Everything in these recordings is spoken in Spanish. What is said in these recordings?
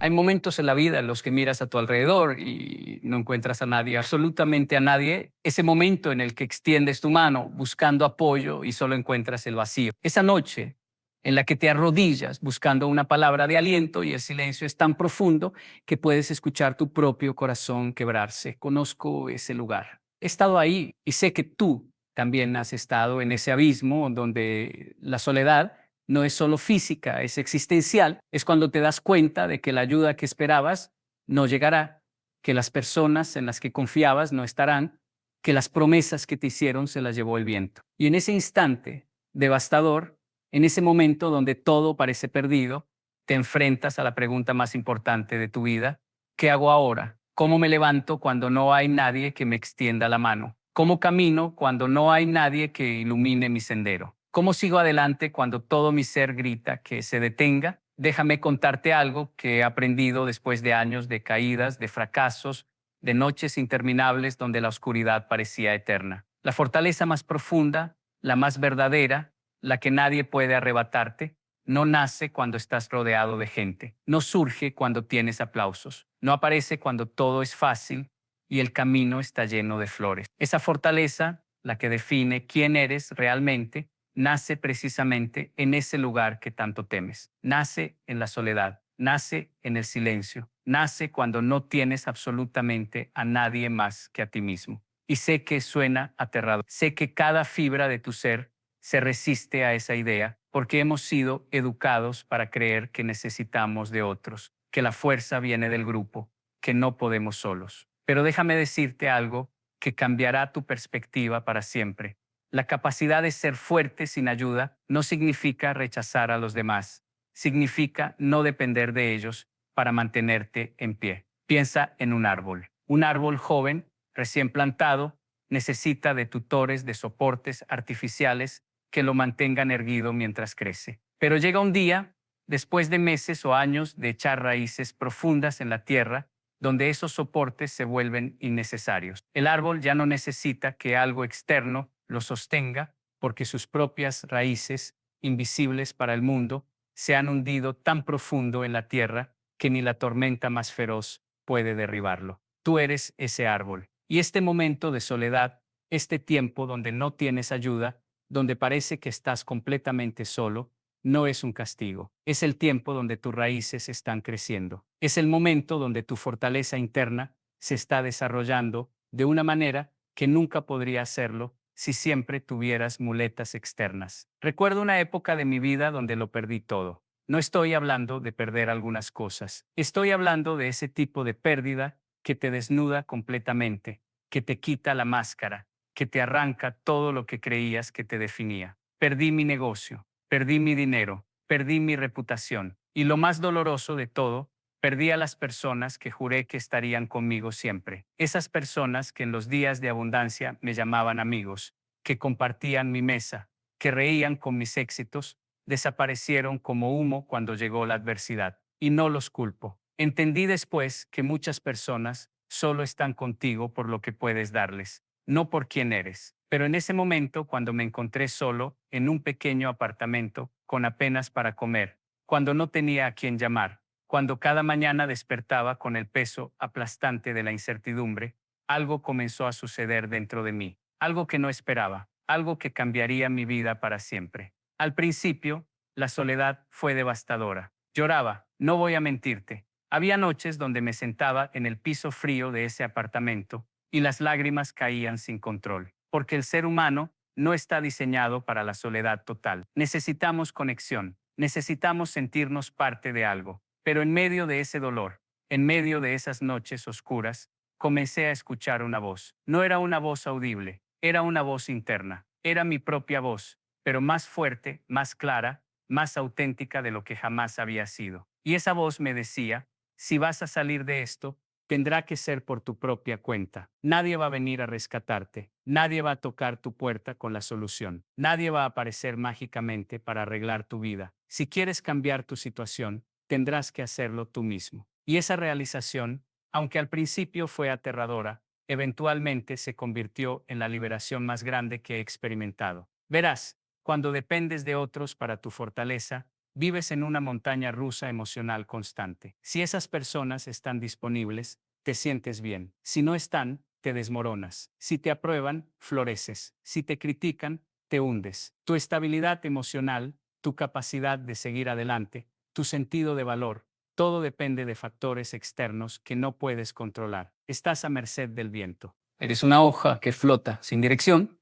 Hay momentos en la vida en los que miras a tu alrededor y no encuentras a nadie, absolutamente a nadie. Ese momento en el que extiendes tu mano buscando apoyo y solo encuentras el vacío. Esa noche en la que te arrodillas buscando una palabra de aliento y el silencio es tan profundo que puedes escuchar tu propio corazón quebrarse. Conozco ese lugar. He estado ahí y sé que tú también has estado en ese abismo donde la soledad no es solo física, es existencial. Es cuando te das cuenta de que la ayuda que esperabas no llegará, que las personas en las que confiabas no estarán, que las promesas que te hicieron se las llevó el viento. Y en ese instante devastador, en ese momento donde todo parece perdido, te enfrentas a la pregunta más importante de tu vida: ¿qué hago ahora? ¿Cómo me levanto cuando no hay nadie que me extienda la mano? ¿Cómo camino cuando no hay nadie que ilumine mi sendero? ¿Cómo sigo adelante cuando todo mi ser grita que se detenga? Déjame contarte algo que he aprendido después de años de caídas, de fracasos, de noches interminables donde la oscuridad parecía eterna. La fortaleza más profunda, la más verdadera, la que nadie puede arrebatarte, no nace cuando estás rodeado de gente, no surge cuando tienes aplausos, no aparece cuando todo es fácil y el camino está lleno de flores. Esa fortaleza, la que define quién eres realmente, nace precisamente en ese lugar que tanto temes. Nace en la soledad, nace en el silencio, nace cuando no tienes absolutamente a nadie más que a ti mismo. Y sé que suena aterrador, sé que cada fibra de tu ser se resiste a esa idea porque hemos sido educados para creer que necesitamos de otros, que la fuerza viene del grupo, que no podemos solos. Pero déjame decirte algo que cambiará tu perspectiva para siempre. La capacidad de ser fuerte sin ayuda no significa rechazar a los demás, significa no depender de ellos para mantenerte en pie. Piensa en un árbol. Un árbol joven, recién plantado, necesita de tutores, de soportes artificiales que lo mantengan erguido mientras crece. Pero llega un día, después de meses o años de echar raíces profundas en la tierra, donde esos soportes se vuelven innecesarios. El árbol ya no necesita que algo externo lo sostenga porque sus propias raíces, invisibles para el mundo, se han hundido tan profundo en la tierra que ni la tormenta más feroz puede derribarlo. Tú eres ese árbol. Y este momento de soledad, este tiempo donde no tienes ayuda, donde parece que estás completamente solo, no es un castigo. Es el tiempo donde tus raíces están creciendo. Es el momento donde tu fortaleza interna se está desarrollando de una manera que nunca podría hacerlo si siempre tuvieras muletas externas. Recuerdo una época de mi vida donde lo perdí todo. No estoy hablando de perder algunas cosas. Estoy hablando de ese tipo de pérdida que te desnuda completamente, que te quita la máscara, que te arranca todo lo que creías que te definía. Perdí mi negocio, perdí mi dinero, perdí mi reputación. Y lo más doloroso de todo, perdí a las personas que juré que estarían conmigo siempre. Esas personas que en los días de abundancia me llamaban amigos, que compartían mi mesa, que reían con mis éxitos, desaparecieron como humo cuando llegó la adversidad. Y no los culpo. Entendí después que muchas personas solo están contigo por lo que puedes darles, no por quién eres. Pero en ese momento, cuando me encontré solo, en un pequeño apartamento, con apenas para comer, cuando no tenía a quién llamar, cuando cada mañana despertaba con el peso aplastante de la incertidumbre, algo comenzó a suceder dentro de mí, algo que no esperaba, algo que cambiaría mi vida para siempre. Al principio, la soledad fue devastadora. Lloraba, no voy a mentirte. Había noches donde me sentaba en el piso frío de ese apartamento y las lágrimas caían sin control, porque el ser humano no está diseñado para la soledad total. Necesitamos conexión, necesitamos sentirnos parte de algo. Pero en medio de ese dolor, en medio de esas noches oscuras, comencé a escuchar una voz. No era una voz audible, era una voz interna. Era mi propia voz, pero más fuerte, más clara, más auténtica de lo que jamás había sido. Y esa voz me decía: si vas a salir de esto, tendrá que ser por tu propia cuenta. Nadie va a venir a rescatarte. Nadie va a tocar tu puerta con la solución. Nadie va a aparecer mágicamente para arreglar tu vida. Si quieres cambiar tu situación, tendrás que hacerlo tú mismo. Y esa realización, aunque al principio fue aterradora, eventualmente se convirtió en la liberación más grande que he experimentado. Verás, cuando dependes de otros para tu fortaleza, Vives en una montaña rusa emocional constante. Si esas personas están disponibles, te sientes bien. Si no están, te desmoronas. Si te aprueban, floreces. Si te critican, te hundes. Tu estabilidad emocional, tu capacidad de seguir adelante, tu sentido de valor, todo depende de factores externos que no puedes controlar. Estás a merced del viento. Eres una hoja que flota sin dirección,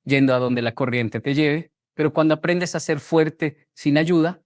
yendo a donde la corriente te lleve, pero cuando aprendes a ser fuerte sin ayuda,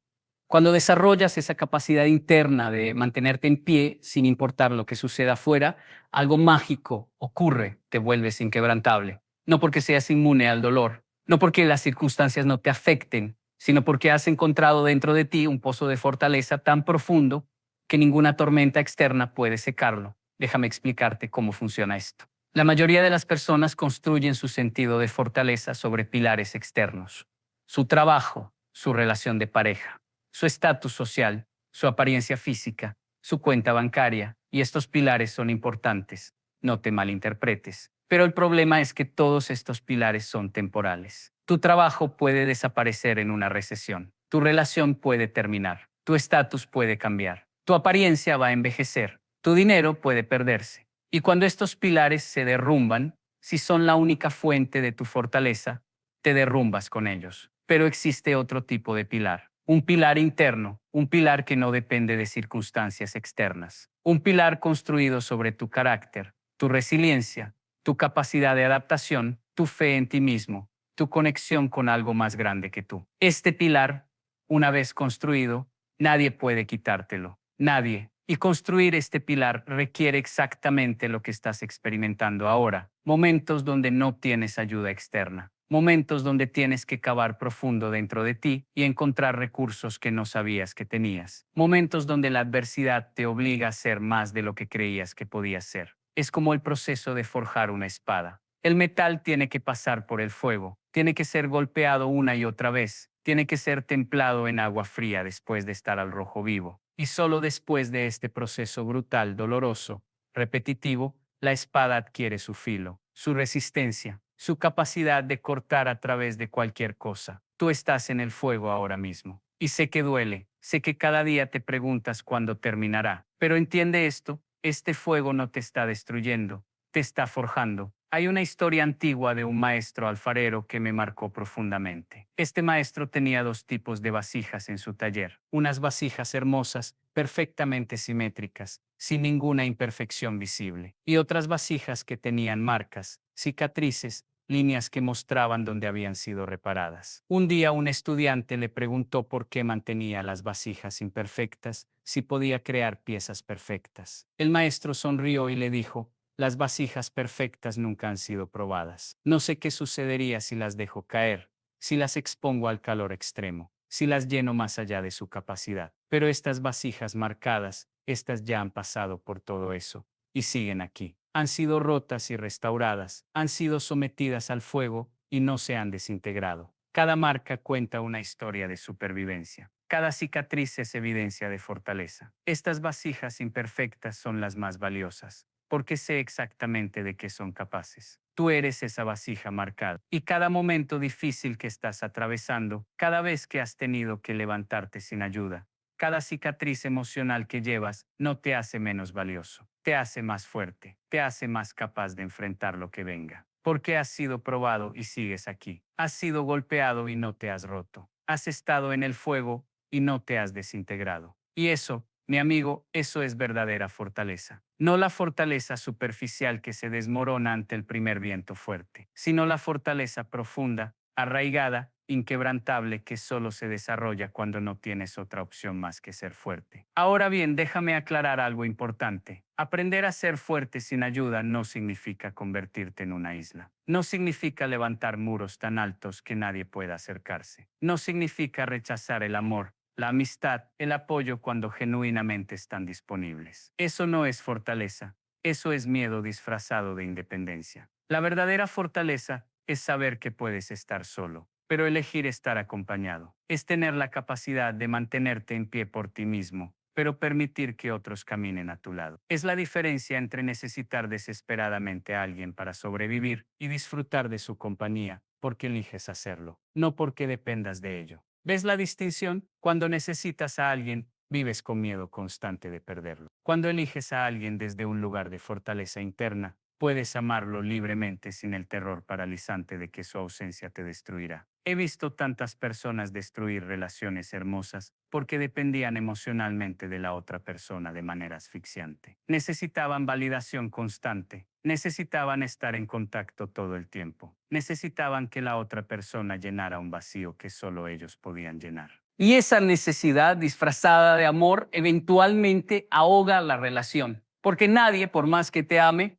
cuando desarrollas esa capacidad interna de mantenerte en pie sin importar lo que suceda afuera, algo mágico ocurre, te vuelves inquebrantable. No porque seas inmune al dolor, no porque las circunstancias no te afecten, sino porque has encontrado dentro de ti un pozo de fortaleza tan profundo que ninguna tormenta externa puede secarlo. Déjame explicarte cómo funciona esto. La mayoría de las personas construyen su sentido de fortaleza sobre pilares externos: su trabajo, su relación de pareja, su estatus social, su apariencia física, su cuenta bancaria, y estos pilares son importantes, no te malinterpretes. Pero el problema es que todos estos pilares son temporales. Tu trabajo puede desaparecer en una recesión, tu relación puede terminar, tu estatus puede cambiar, tu apariencia va a envejecer, tu dinero puede perderse. Y cuando estos pilares se derrumban, si son la única fuente de tu fortaleza, te derrumbas con ellos. Pero existe otro tipo de pilar. Un pilar interno, un pilar que no depende de circunstancias externas. Un pilar construido sobre tu carácter, tu resiliencia, tu capacidad de adaptación, tu fe en ti mismo, tu conexión con algo más grande que tú. Este pilar, una vez construido, nadie puede quitártelo. Nadie. Y construir este pilar requiere exactamente lo que estás experimentando ahora. Momentos donde no tienes ayuda externa. Momentos donde tienes que cavar profundo dentro de ti y encontrar recursos que no sabías que tenías. Momentos donde la adversidad te obliga a ser más de lo que creías que podías ser. Es como el proceso de forjar una espada. El metal tiene que pasar por el fuego, tiene que ser golpeado una y otra vez, tiene que ser templado en agua fría después de estar al rojo vivo. Y solo después de este proceso brutal, doloroso, repetitivo, la espada adquiere su filo, su resistencia, su capacidad de cortar a través de cualquier cosa. Tú estás en el fuego ahora mismo. Y sé que duele, sé que cada día te preguntas cuándo terminará. Pero entiende esto, este fuego no te está destruyendo, te está forjando. Hay una historia antigua de un maestro alfarero que me marcó profundamente. Este maestro tenía dos tipos de vasijas en su taller. Unas vasijas hermosas, perfectamente simétricas, sin ninguna imperfección visible. Y otras vasijas que tenían marcas, cicatrices, líneas que mostraban dónde habían sido reparadas. Un día un estudiante le preguntó por qué mantenía las vasijas imperfectas si podía crear piezas perfectas. El maestro sonrió y le dijo: las vasijas perfectas nunca han sido probadas. No sé qué sucedería si las dejo caer, si las expongo al calor extremo, si las lleno más allá de su capacidad. Pero estas vasijas marcadas, estas ya han pasado por todo eso y siguen aquí. Han sido rotas y restauradas, han sido sometidas al fuego y no se han desintegrado. Cada marca cuenta una historia de supervivencia. Cada cicatriz es evidencia de fortaleza. Estas vasijas imperfectas son las más valiosas, porque sé exactamente de qué son capaces. Tú eres esa vasija marcada. Y cada momento difícil que estás atravesando, cada vez que has tenido que levantarte sin ayuda, cada cicatriz emocional que llevas no te hace menos valioso, te hace más fuerte, te hace más capaz de enfrentar lo que venga. Porque has sido probado y sigues aquí. Has sido golpeado y no te has roto. Has estado en el fuego y no te has desintegrado. Y eso, mi amigo, eso es verdadera fortaleza. No la fortaleza superficial que se desmorona ante el primer viento fuerte, sino la fortaleza profunda, arraigada, inquebrantable, que solo se desarrolla cuando no tienes otra opción más que ser fuerte. Ahora bien, déjame aclarar algo importante. Aprender a ser fuerte sin ayuda no significa convertirte en una isla. No significa levantar muros tan altos que nadie pueda acercarse. No significa rechazar el amor, la amistad, el apoyo cuando genuinamente están disponibles. Eso no es fortaleza, eso es miedo disfrazado de independencia. La verdadera fortaleza es saber que puedes estar solo, pero elegir estar acompañado. Es tener la capacidad de mantenerte en pie por ti mismo, pero permitir que otros caminen a tu lado. Es la diferencia entre necesitar desesperadamente a alguien para sobrevivir y disfrutar de su compañía, porque eliges hacerlo, no porque dependas de ello. ¿Ves la distinción? Cuando necesitas a alguien, vives con miedo constante de perderlo. Cuando eliges a alguien desde un lugar de fortaleza interna, puedes amarlo libremente sin el terror paralizante de que su ausencia te destruirá. He visto tantas personas destruir relaciones hermosas porque dependían emocionalmente de la otra persona de manera asfixiante. Necesitaban validación constante, necesitaban estar en contacto todo el tiempo, necesitaban que la otra persona llenara un vacío que solo ellos podían llenar. Y esa necesidad disfrazada de amor eventualmente ahoga la relación, porque nadie, por más que te ame,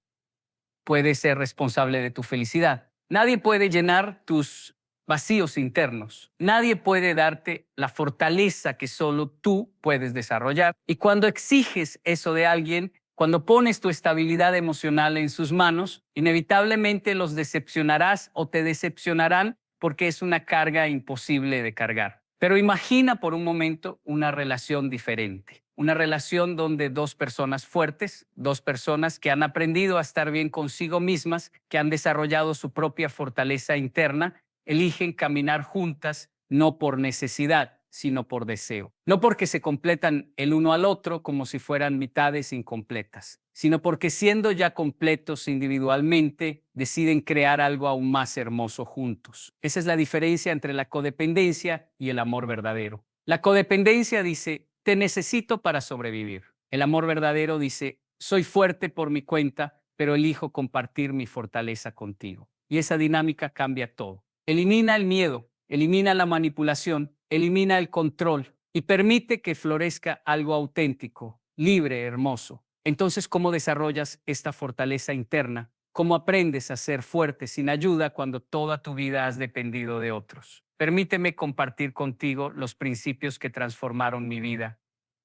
puede ser responsable de tu felicidad. Nadie puede llenar tus vacíos internos. Nadie puede darte la fortaleza que solo tú puedes desarrollar. Y cuando exiges eso de alguien, cuando pones tu estabilidad emocional en sus manos, inevitablemente los decepcionarás o te decepcionarán porque es una carga imposible de cargar. Pero imagina por un momento una relación diferente. Una relación donde dos personas fuertes, dos personas que han aprendido a estar bien consigo mismas, que han desarrollado su propia fortaleza interna, eligen caminar juntas no por necesidad, sino por deseo. No porque se completan el uno al otro como si fueran mitades incompletas, sino porque siendo ya completos individualmente, deciden crear algo aún más hermoso juntos. Esa es la diferencia entre la codependencia y el amor verdadero. La codependencia dice, te necesito para sobrevivir. El amor verdadero dice, soy fuerte por mi cuenta, pero elijo compartir mi fortaleza contigo. Y esa dinámica cambia todo. Elimina el miedo, elimina la manipulación, elimina el control y permite que florezca algo auténtico, libre, hermoso. Entonces, ¿cómo desarrollas esta fortaleza interna? ¿Cómo aprendes a ser fuerte sin ayuda cuando toda tu vida has dependido de otros? Permíteme compartir contigo los principios que transformaron mi vida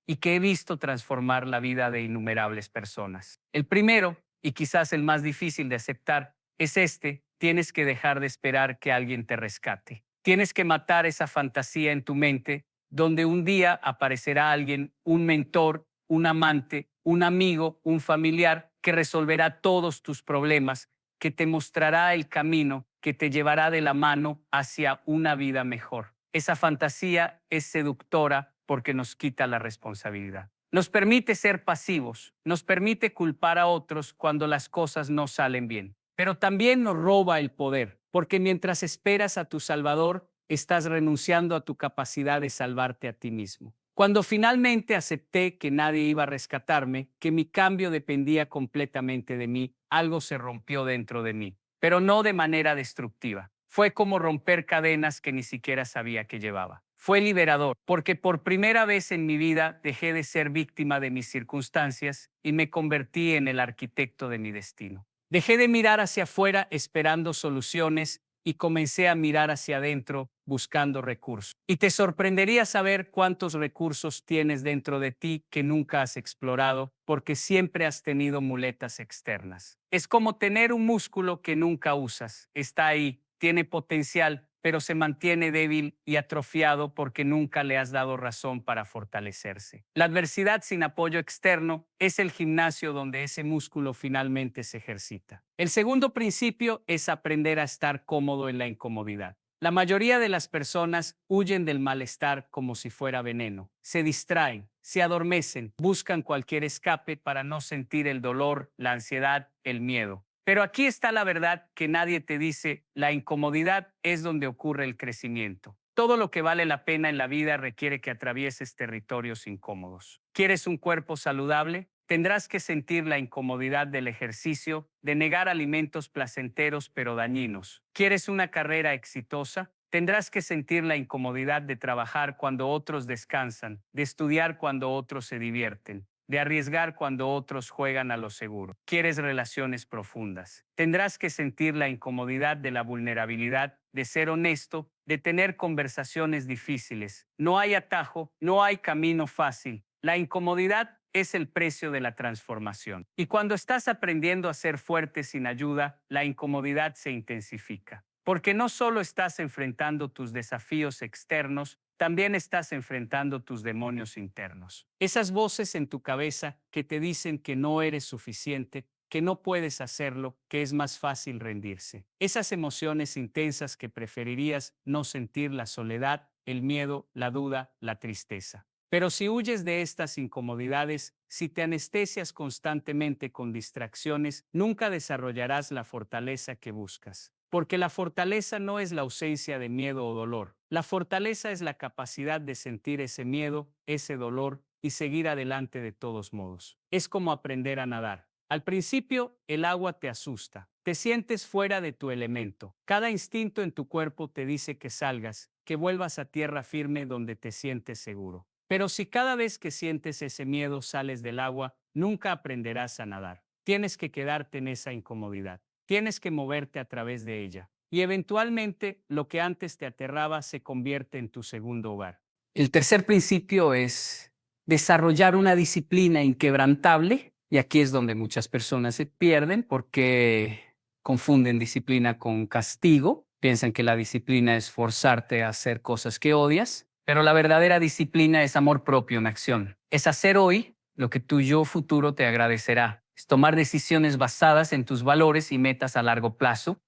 y que he visto transformar la vida de innumerables personas. El primero, y quizás el más difícil de aceptar, es este: tienes que dejar de esperar que alguien te rescate. Tienes que matar esa fantasía en tu mente donde un día aparecerá alguien, un mentor, un amante, un amigo, un familiar que resolverá todos tus problemas, que te mostrará el camino, que te llevará de la mano hacia una vida mejor. Esa fantasía es seductora porque nos quita la responsabilidad. Nos permite ser pasivos, nos permite culpar a otros cuando las cosas no salen bien, pero también nos roba el poder, porque mientras esperas a tu Salvador, estás renunciando a tu capacidad de salvarte a ti mismo. Cuando finalmente acepté que nadie iba a rescatarme, que mi cambio dependía completamente de mí, algo se rompió dentro de mí, pero no de manera destructiva. Fue como romper cadenas que ni siquiera sabía que llevaba. Fue liberador, porque por primera vez en mi vida dejé de ser víctima de mis circunstancias y me convertí en el arquitecto de mi destino. Dejé de mirar hacia afuera esperando soluciones y comencé a mirar hacia adentro buscando recursos. Y te sorprendería saber cuántos recursos tienes dentro de ti que nunca has explorado porque siempre has tenido muletas externas. Es como tener un músculo que nunca usas. Está ahí, tiene potencial, pero se mantiene débil y atrofiado porque nunca le has dado razón para fortalecerse. La adversidad sin apoyo externo es el gimnasio donde ese músculo finalmente se ejercita. El segundo principio es aprender a estar cómodo en la incomodidad. La mayoría de las personas huyen del malestar como si fuera veneno. Se distraen, se adormecen, buscan cualquier escape para no sentir el dolor, la ansiedad, el miedo. Pero aquí está la verdad que nadie te dice: la incomodidad es donde ocurre el crecimiento. Todo lo que vale la pena en la vida requiere que atravieses territorios incómodos. ¿Quieres un cuerpo saludable? Tendrás que sentir la incomodidad del ejercicio, de negar alimentos placenteros pero dañinos. ¿Quieres una carrera exitosa? Tendrás que sentir la incomodidad de trabajar cuando otros descansan, de estudiar cuando otros se divierten, de arriesgar cuando otros juegan a lo seguro. ¿Quieres relaciones profundas? Tendrás que sentir la incomodidad de la vulnerabilidad, de ser honesto, de tener conversaciones difíciles. No hay atajo, no hay camino fácil. La incomodidad es el precio de la transformación. Y cuando estás aprendiendo a ser fuerte sin ayuda, la incomodidad se intensifica. Porque no solo estás enfrentando tus desafíos externos, también estás enfrentando tus demonios internos. Esas voces en tu cabeza que te dicen que no eres suficiente, que no puedes hacerlo, que es más fácil rendirse. Esas emociones intensas que preferirías no sentir: la soledad, el miedo, la duda, la tristeza. Pero si huyes de estas incomodidades, si te anestesias constantemente con distracciones, nunca desarrollarás la fortaleza que buscas. Porque la fortaleza no es la ausencia de miedo o dolor. La fortaleza es la capacidad de sentir ese miedo, ese dolor y seguir adelante de todos modos. Es como aprender a nadar. Al principio, el agua te asusta. Te sientes fuera de tu elemento. Cada instinto en tu cuerpo te dice que salgas, que vuelvas a tierra firme donde te sientes seguro. Pero si cada vez que sientes ese miedo sales del agua, nunca aprenderás a nadar. Tienes que quedarte en esa incomodidad. Tienes que moverte a través de ella. Y eventualmente, lo que antes te aterraba se convierte en tu segundo hogar. El tercer principio es desarrollar una disciplina inquebrantable, y aquí es donde muchas personas se pierden porque confunden disciplina con castigo, piensan que la disciplina es forzarte a hacer cosas que odias, pero la verdadera disciplina es amor propio en acción. Es hacer hoy lo que tu yo futuro te agradecerá. Es tomar decisiones basadas en tus valores y metas a largo plazo,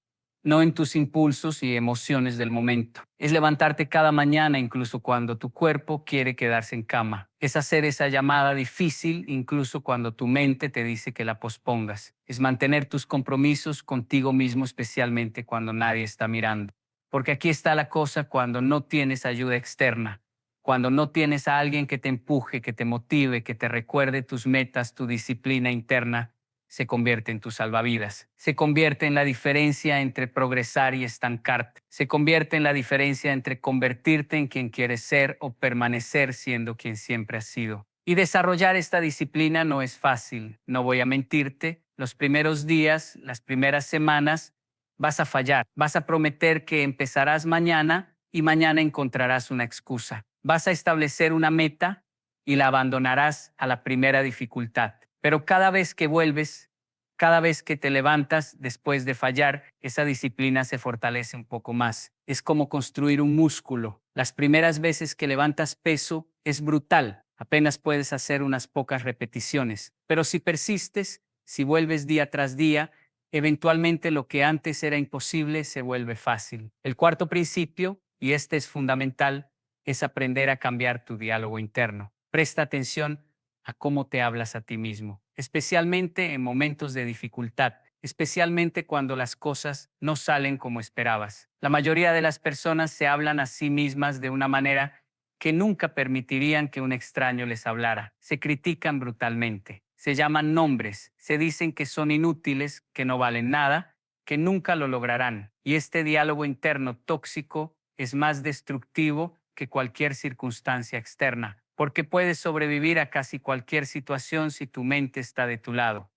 no en tus impulsos y emociones del momento. Es levantarte cada mañana incluso cuando tu cuerpo quiere quedarse en cama. Es hacer esa llamada difícil incluso cuando tu mente te dice que la pospongas. Es mantener tus compromisos contigo mismo, especialmente cuando nadie está mirando. Porque aquí está la cosa: cuando no tienes ayuda externa, cuando no tienes a alguien que te empuje, que te motive, que te recuerde tus metas, tu disciplina interna se convierte en tu salvavidas. Se convierte en la diferencia entre progresar y estancarte. Se convierte en la diferencia entre convertirte en quien quieres ser o permanecer siendo quien siempre has sido. Y desarrollar esta disciplina no es fácil, no voy a mentirte. Los primeros días, las primeras semanas, vas a fallar. Vas a prometer que empezarás mañana y mañana encontrarás una excusa. Vas a establecer una meta y la abandonarás a la primera dificultad. Pero cada vez que vuelves, cada vez que te levantas después de fallar, esa disciplina se fortalece un poco más. Es como construir un músculo. Las primeras veces que levantas peso es brutal. Apenas puedes hacer unas pocas repeticiones. Pero si persistes, si vuelves día tras día, eventualmente lo que antes era imposible se vuelve fácil. El cuarto principio, y este es fundamental, es aprender a cambiar tu diálogo interno. Presta atención a cómo te hablas a ti mismo, especialmente en momentos de dificultad, especialmente cuando las cosas no salen como esperabas. La mayoría de las personas se hablan a sí mismas de una manera que nunca permitirían que un extraño les hablara. Se critican brutalmente, se llaman nombres, se dicen que son inútiles, que no valen nada, que nunca lo lograrán. Y este diálogo interno tóxico es más destructivo que cualquier circunstancia externa, porque puedes sobrevivir a casi cualquier situación si tu mente está de tu lado.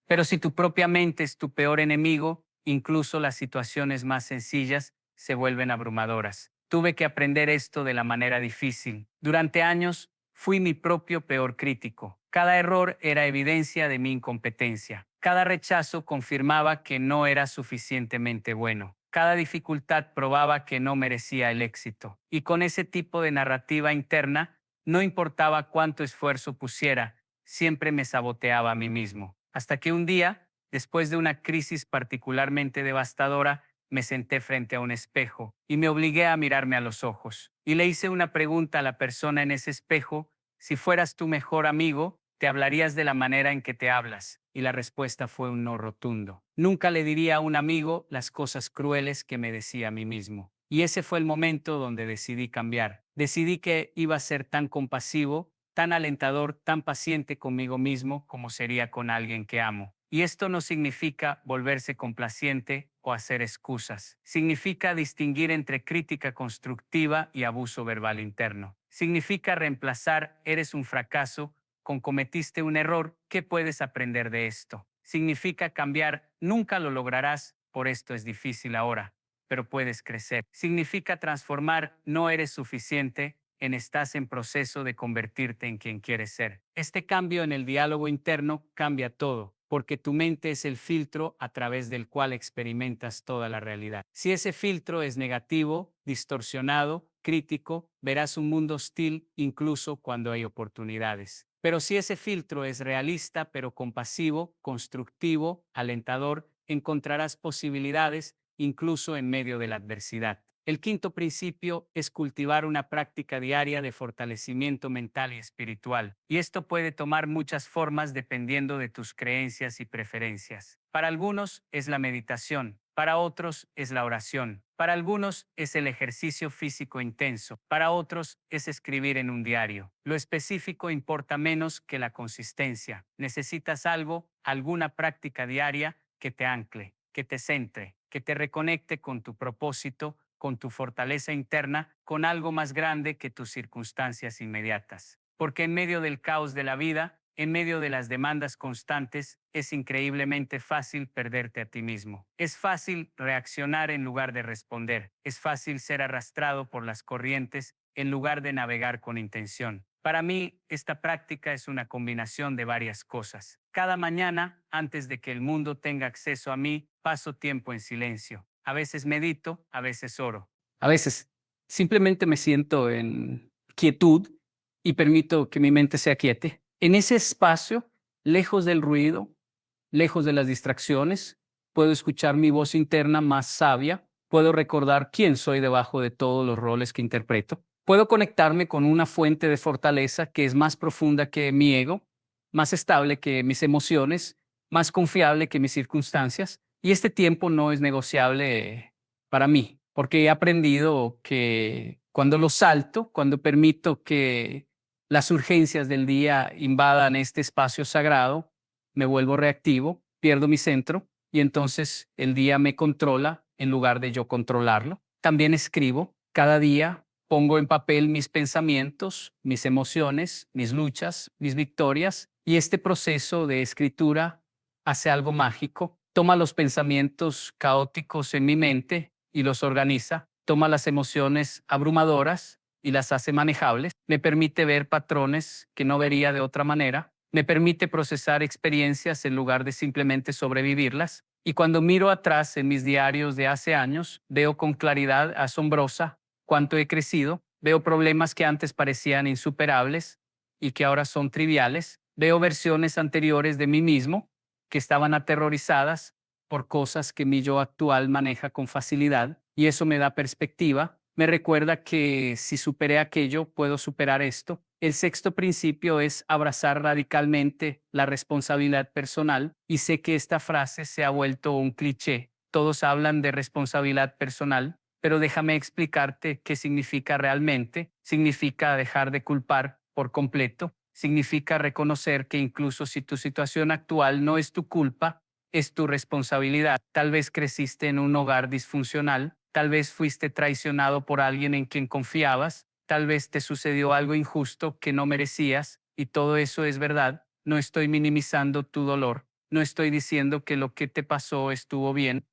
Pero si tu propia mente es tu peor enemigo, incluso las situaciones más sencillas se vuelven abrumadoras. Tuve que aprender esto de la manera difícil. Durante años fui mi propio peor crítico. Cada error era evidencia de mi incompetencia. Cada rechazo confirmaba que no era suficientemente bueno. Cada dificultad probaba que no merecía el éxito. Y con ese tipo de narrativa interna, no importaba cuánto esfuerzo pusiera, siempre me saboteaba a mí mismo. Hasta que un día, después de una crisis particularmente devastadora, me senté frente a un espejo y me obligué a mirarme a los ojos. Y le hice una pregunta a la persona en ese espejo: si fueras tu mejor amigo, ¿te hablarías de la manera en que te hablas? Y la respuesta fue un no rotundo. Nunca le diría a un amigo las cosas crueles que me decía a mí mismo. Y ese fue el momento donde decidí cambiar. Decidí que iba a ser tan compasivo, tan alentador, tan paciente conmigo mismo como sería con alguien que amo. Y esto no significa volverse complaciente o hacer excusas. Significa distinguir entre crítica constructiva y abuso verbal interno. Significa reemplazar "eres un fracaso" con "cometiste un error, ¿qué puedes aprender de esto?". Significa cambiar "nunca lo lograrás, por esto es difícil ahora, pero puedes crecer". Significa transformar "no eres suficiente" en "estás en proceso de convertirte en quien quieres ser". Este cambio en el diálogo interno cambia todo, porque tu mente es el filtro a través del cual experimentas toda la realidad. Si ese filtro es negativo, distorsionado, crítico, verás un mundo hostil incluso cuando hay oportunidades. Pero si ese filtro es realista, pero compasivo, constructivo, alentador, encontrarás posibilidades incluso en medio de la adversidad. El quinto principio es cultivar una práctica diaria de fortalecimiento mental y espiritual, y esto puede tomar muchas formas dependiendo de tus creencias y preferencias. Para algunos es la meditación, para otros es la oración, para algunos es el ejercicio físico intenso, para otros es escribir en un diario. Lo específico importa menos que la consistencia. Necesitas algo, alguna práctica diaria que te ancle, que te centre, que te reconecte con tu propósito, con tu fortaleza interna, con algo más grande que tus circunstancias inmediatas. Porque en medio del caos de la vida, en medio de las demandas constantes, es increíblemente fácil perderte a ti mismo. Es fácil reaccionar en lugar de responder. Es fácil ser arrastrado por las corrientes en lugar de navegar con intención. Para mí, esta práctica es una combinación de varias cosas. Cada mañana, antes de que el mundo tenga acceso a mí, paso tiempo en silencio. A veces medito, a veces oro. A veces simplemente me siento en quietud y permito que mi mente se aquiete. En ese espacio, lejos del ruido, lejos de las distracciones, puedo escuchar mi voz interna más sabia, puedo recordar quién soy debajo de todos los roles que interpreto, puedo conectarme con una fuente de fortaleza que es más profunda que mi ego, más estable que mis emociones, más confiable que mis circunstancias, y este tiempo no es negociable para mí, porque he aprendido que cuando lo salto, cuando permito que las urgencias del día invadan este espacio sagrado, me vuelvo reactivo, pierdo mi centro y entonces el día me controla en lugar de yo controlarlo. También escribo cada día, pongo en papel mis pensamientos, mis emociones, mis luchas, mis victorias, y este proceso de escritura hace algo mágico. Toma los pensamientos caóticos en mi mente y los organiza, toma las emociones abrumadoras y las hace manejables, me permite ver patrones que no vería de otra manera, me permite procesar experiencias en lugar de simplemente sobrevivirlas, y cuando miro atrás en mis diarios de hace años, veo con claridad asombrosa cuánto he crecido, veo problemas que antes parecían insuperables y que ahora son triviales, veo versiones anteriores de mí mismo que estaban aterrorizadas por cosas que mi yo actual maneja con facilidad, y eso me da perspectiva, me recuerda que si superé aquello, puedo superar esto. El sexto principio es abrazar radicalmente la responsabilidad personal, y sé que esta frase se ha vuelto un cliché. Todos hablan de responsabilidad personal, pero déjame explicarte qué significa realmente. Significa dejar de culpar por completo. Significa reconocer que incluso si tu situación actual no es tu culpa, es tu responsabilidad. Tal vez creciste en un hogar disfuncional, tal vez fuiste traicionado por alguien en quien confiabas, tal vez te sucedió algo injusto que no merecías, y todo eso es verdad. No estoy minimizando tu dolor, no estoy diciendo que lo que te pasó estuvo bien,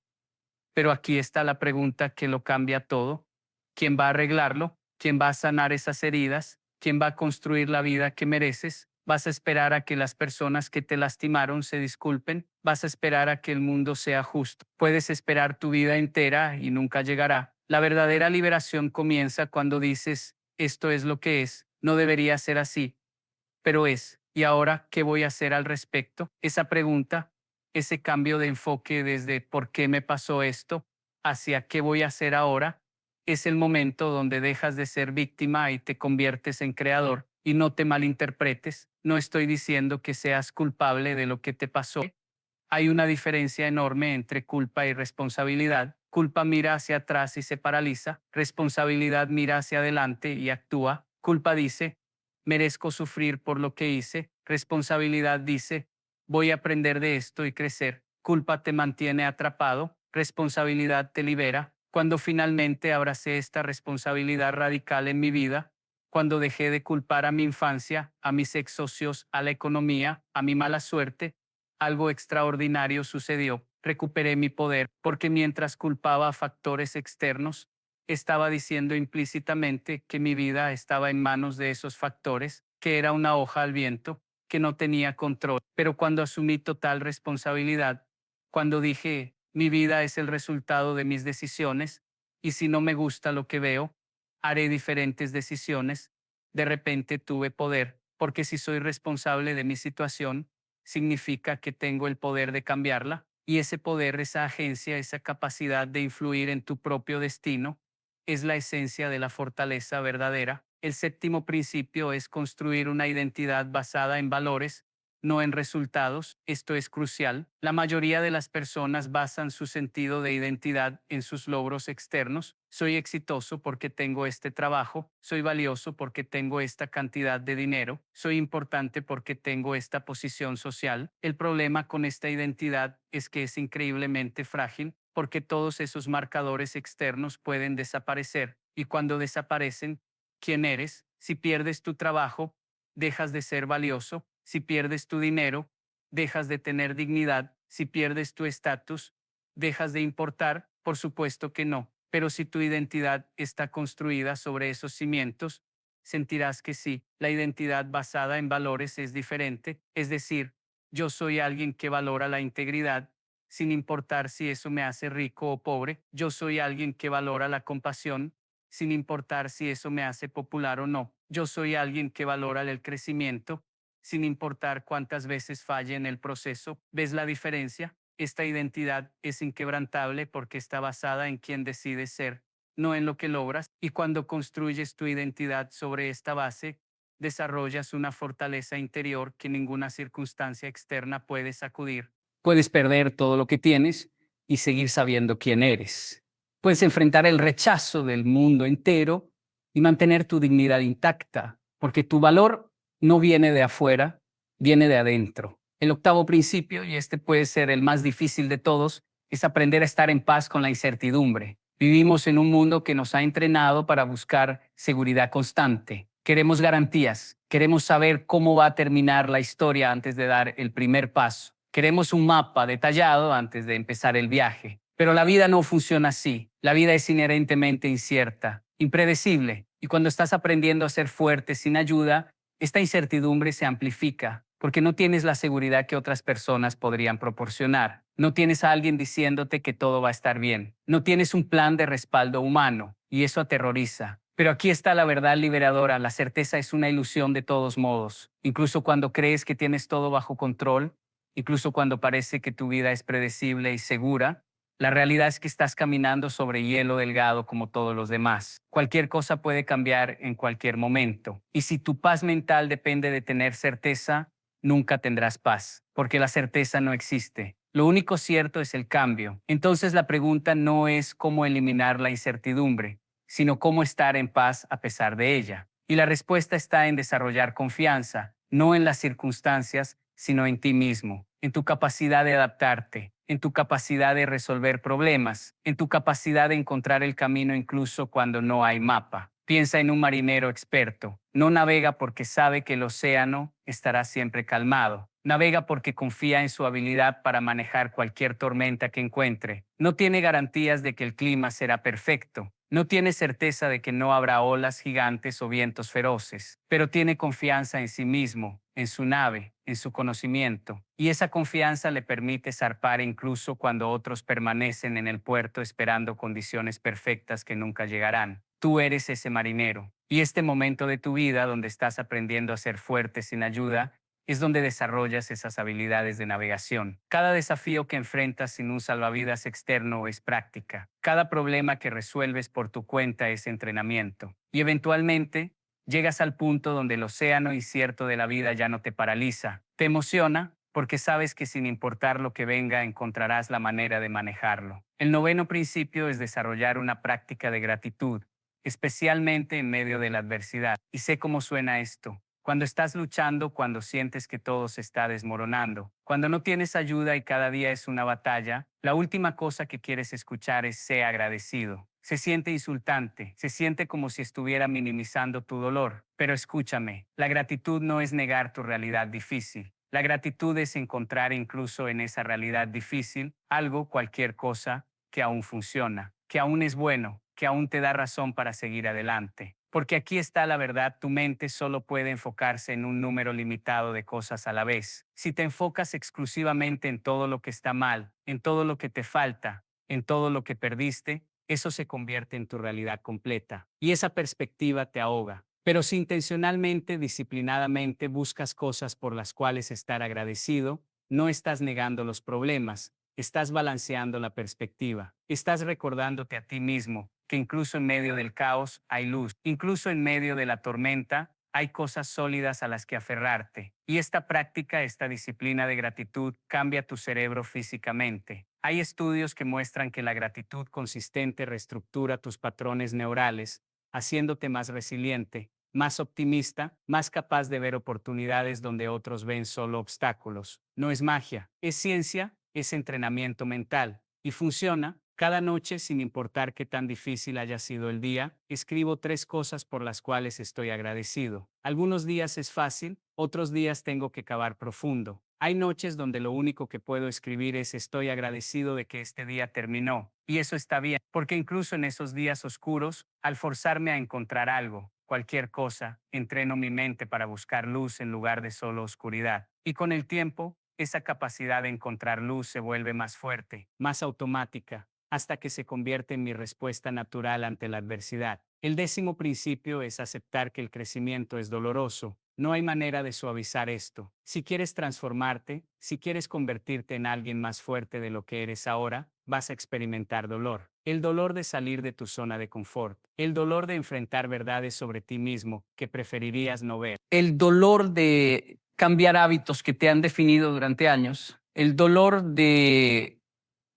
pero aquí está la pregunta que lo cambia todo. ¿Quién va a arreglarlo? ¿Quién va a sanar esas heridas? ¿Quién va a construir la vida que mereces? ¿Vas a esperar a que las personas que te lastimaron se disculpen? ¿Vas a esperar a que el mundo sea justo? Puedes esperar tu vida entera y nunca llegará. La verdadera liberación comienza cuando dices, esto es lo que es, no debería ser así, pero es. ¿Y ahora qué voy a hacer al respecto? Esa pregunta, ese cambio de enfoque desde ¿por qué me pasó esto? Hacia ¿qué voy a hacer ahora? Es el momento donde dejas de ser víctima y te conviertes en creador. Y no te malinterpretes, no estoy diciendo que seas culpable de lo que te pasó. Hay una diferencia enorme entre culpa y responsabilidad. Culpa mira hacia atrás y se paraliza. Responsabilidad mira hacia adelante y actúa. Culpa dice, merezco sufrir por lo que hice. Responsabilidad dice, voy a aprender de esto y crecer. Culpa te mantiene atrapado. Responsabilidad te libera. Cuando finalmente abracé esta responsabilidad radical en mi vida, cuando dejé de culpar a mi infancia, a mis ex socios, a la economía, a mi mala suerte, algo extraordinario sucedió. Recuperé mi poder porque mientras culpaba a factores externos, estaba diciendo implícitamente que mi vida estaba en manos de esos factores, que era una hoja al viento, que no tenía control. Pero cuando asumí total responsabilidad, cuando dije, mi vida es el resultado de mis decisiones, y si no me gusta lo que veo, haré diferentes decisiones, de repente tuve poder, porque si soy responsable de mi situación, significa que tengo el poder de cambiarla, y ese poder, esa agencia, esa capacidad de influir en tu propio destino, es la esencia de la fortaleza verdadera. El séptimo principio es construir una identidad basada en valores, no en resultados. Esto es crucial. La mayoría de las personas basan su sentido de identidad en sus logros externos. Soy exitoso porque tengo este trabajo, soy valioso porque tengo esta cantidad de dinero, soy importante porque tengo esta posición social. El problema con esta identidad es que es increíblemente frágil porque todos esos marcadores externos pueden desaparecer y cuando desaparecen, ¿quién eres? Si pierdes tu trabajo, dejas de ser valioso. Si pierdes tu dinero, dejas de tener dignidad. Si pierdes tu estatus, dejas de importar. Por supuesto que no. Pero si tu identidad está construida sobre esos cimientos, sentirás que sí. La identidad basada en valores es diferente. Es decir, yo soy alguien que valora la integridad, sin importar si eso me hace rico o pobre. Yo soy alguien que valora la compasión, sin importar si eso me hace popular o no. Yo soy alguien que valora el crecimiento, sin importar cuántas veces falle en el proceso. ¿Ves la diferencia? Esta identidad es inquebrantable porque está basada en quién decides ser, no en lo que logras. Y cuando construyes tu identidad sobre esta base, desarrollas una fortaleza interior que ninguna circunstancia externa puede sacudir. Puedes perder todo lo que tienes y seguir sabiendo quién eres. Puedes enfrentar el rechazo del mundo entero y mantener tu dignidad intacta, porque tu valor no viene de afuera, viene de adentro. El octavo principio, y este puede ser el más difícil de todos, es aprender a estar en paz con la incertidumbre. Vivimos en un mundo que nos ha entrenado para buscar seguridad constante. Queremos garantías, queremos saber cómo va a terminar la historia antes de dar el primer paso. Queremos un mapa detallado antes de empezar el viaje. Pero la vida no funciona así. La vida es inherentemente incierta, impredecible. Y cuando estás aprendiendo a ser fuerte sin ayuda, esta incertidumbre se amplifica porque no tienes la seguridad que otras personas podrían proporcionar. No tienes a alguien diciéndote que todo va a estar bien. No tienes un plan de respaldo humano y eso aterroriza. Pero aquí está la verdad liberadora. La certeza es una ilusión de todos modos. Incluso cuando crees que tienes todo bajo control, incluso cuando parece que tu vida es predecible y segura, la realidad es que estás caminando sobre hielo delgado como todos los demás. Cualquier cosa puede cambiar en cualquier momento. Y si tu paz mental depende de tener certeza, nunca tendrás paz, porque la certeza no existe. Lo único cierto es el cambio. Entonces la pregunta no es cómo eliminar la incertidumbre, sino cómo estar en paz a pesar de ella. Y la respuesta está en desarrollar confianza, no en las circunstancias, sino en ti mismo, en tu capacidad de adaptarte, en tu capacidad de resolver problemas, en tu capacidad de encontrar el camino incluso cuando no hay mapa. Piensa en un marinero experto. No navega porque sabe que el océano estará siempre calmado. Navega porque confía en su habilidad para manejar cualquier tormenta que encuentre. No tiene garantías de que el clima será perfecto. No tiene certeza de que no habrá olas gigantes o vientos feroces, pero tiene confianza en sí mismo, en su nave, en su conocimiento. Y esa confianza le permite zarpar incluso cuando otros permanecen en el puerto esperando condiciones perfectas que nunca llegarán. Tú eres ese marinero. Y este momento de tu vida donde estás aprendiendo a ser fuerte sin ayuda es donde desarrollas esas habilidades de navegación. Cada desafío que enfrentas sin un salvavidas externo es práctica. Cada problema que resuelves por tu cuenta es entrenamiento. Y eventualmente llegas al punto donde el océano incierto de la vida ya no te paraliza. Te emociona porque sabes que sin importar lo que venga encontrarás la manera de manejarlo. El noveno principio es desarrollar una práctica de gratitud, especialmente en medio de la adversidad. Y sé cómo suena esto. Cuando estás luchando, cuando sientes que todo se está desmoronando, cuando no tienes ayuda y cada día es una batalla, la última cosa que quieres escuchar es "sé agradecido". Se siente insultante, se siente como si estuviera minimizando tu dolor. Pero escúchame, la gratitud no es negar tu realidad difícil. La gratitud es encontrar incluso en esa realidad difícil algo, cualquier cosa, que aún funciona, que aún es bueno, que aún te da razón para seguir adelante. Porque aquí está la verdad, tu mente solo puede enfocarse en un número limitado de cosas a la vez. Si te enfocas exclusivamente en todo lo que está mal, en todo lo que te falta, en todo lo que perdiste, eso se convierte en tu realidad completa. Y esa perspectiva te ahoga. Pero si intencionalmente, disciplinadamente buscas cosas por las cuales estar agradecido, no estás negando los problemas, estás balanceando la perspectiva, estás recordándote a ti mismo que incluso en medio del caos hay luz. Incluso en medio de la tormenta hay cosas sólidas a las que aferrarte. Y esta práctica, esta disciplina de gratitud, cambia tu cerebro físicamente. Hay estudios que muestran que la gratitud consistente reestructura tus patrones neurales, haciéndote más resiliente, más optimista, más capaz de ver oportunidades donde otros ven solo obstáculos. No es magia, es ciencia, es entrenamiento mental. Y funciona. Cada noche, sin importar qué tan difícil haya sido el día, escribo 3 cosas por las cuales estoy agradecido. Algunos días es fácil, otros días tengo que cavar profundo. Hay noches donde lo único que puedo escribir es estoy agradecido de que este día terminó. Y eso está bien, porque incluso en esos días oscuros, al forzarme a encontrar algo, cualquier cosa, entreno mi mente para buscar luz en lugar de solo oscuridad. Y con el tiempo, esa capacidad de encontrar luz se vuelve más fuerte, más automática, hasta que se convierte en mi respuesta natural ante la adversidad. El 10º principio es aceptar que el crecimiento es doloroso. No hay manera de suavizar esto. Si quieres transformarte, si quieres convertirte en alguien más fuerte de lo que eres ahora, vas a experimentar dolor. El dolor de salir de tu zona de confort. El dolor de enfrentar verdades sobre ti mismo que preferirías no ver. El dolor de cambiar hábitos que te han definido durante años, el dolor de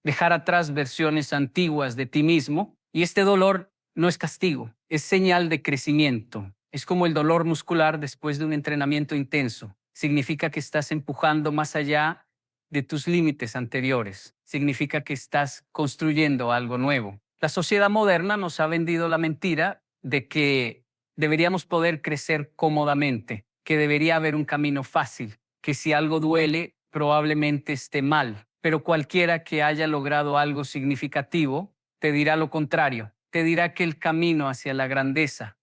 dejar atrás versiones antiguas de ti mismo, y este dolor no es castigo, es señal de crecimiento. Es como el dolor muscular después de un entrenamiento intenso. Significa que estás empujando más allá de tus límites anteriores. Significa que estás construyendo algo nuevo. La sociedad moderna nos ha vendido la mentira de que deberíamos poder crecer cómodamente, que debería haber un camino fácil, que si algo duele, probablemente esté mal. Pero cualquiera que haya logrado algo significativo te dirá lo contrario. Te dirá que el camino hacia la grandeza,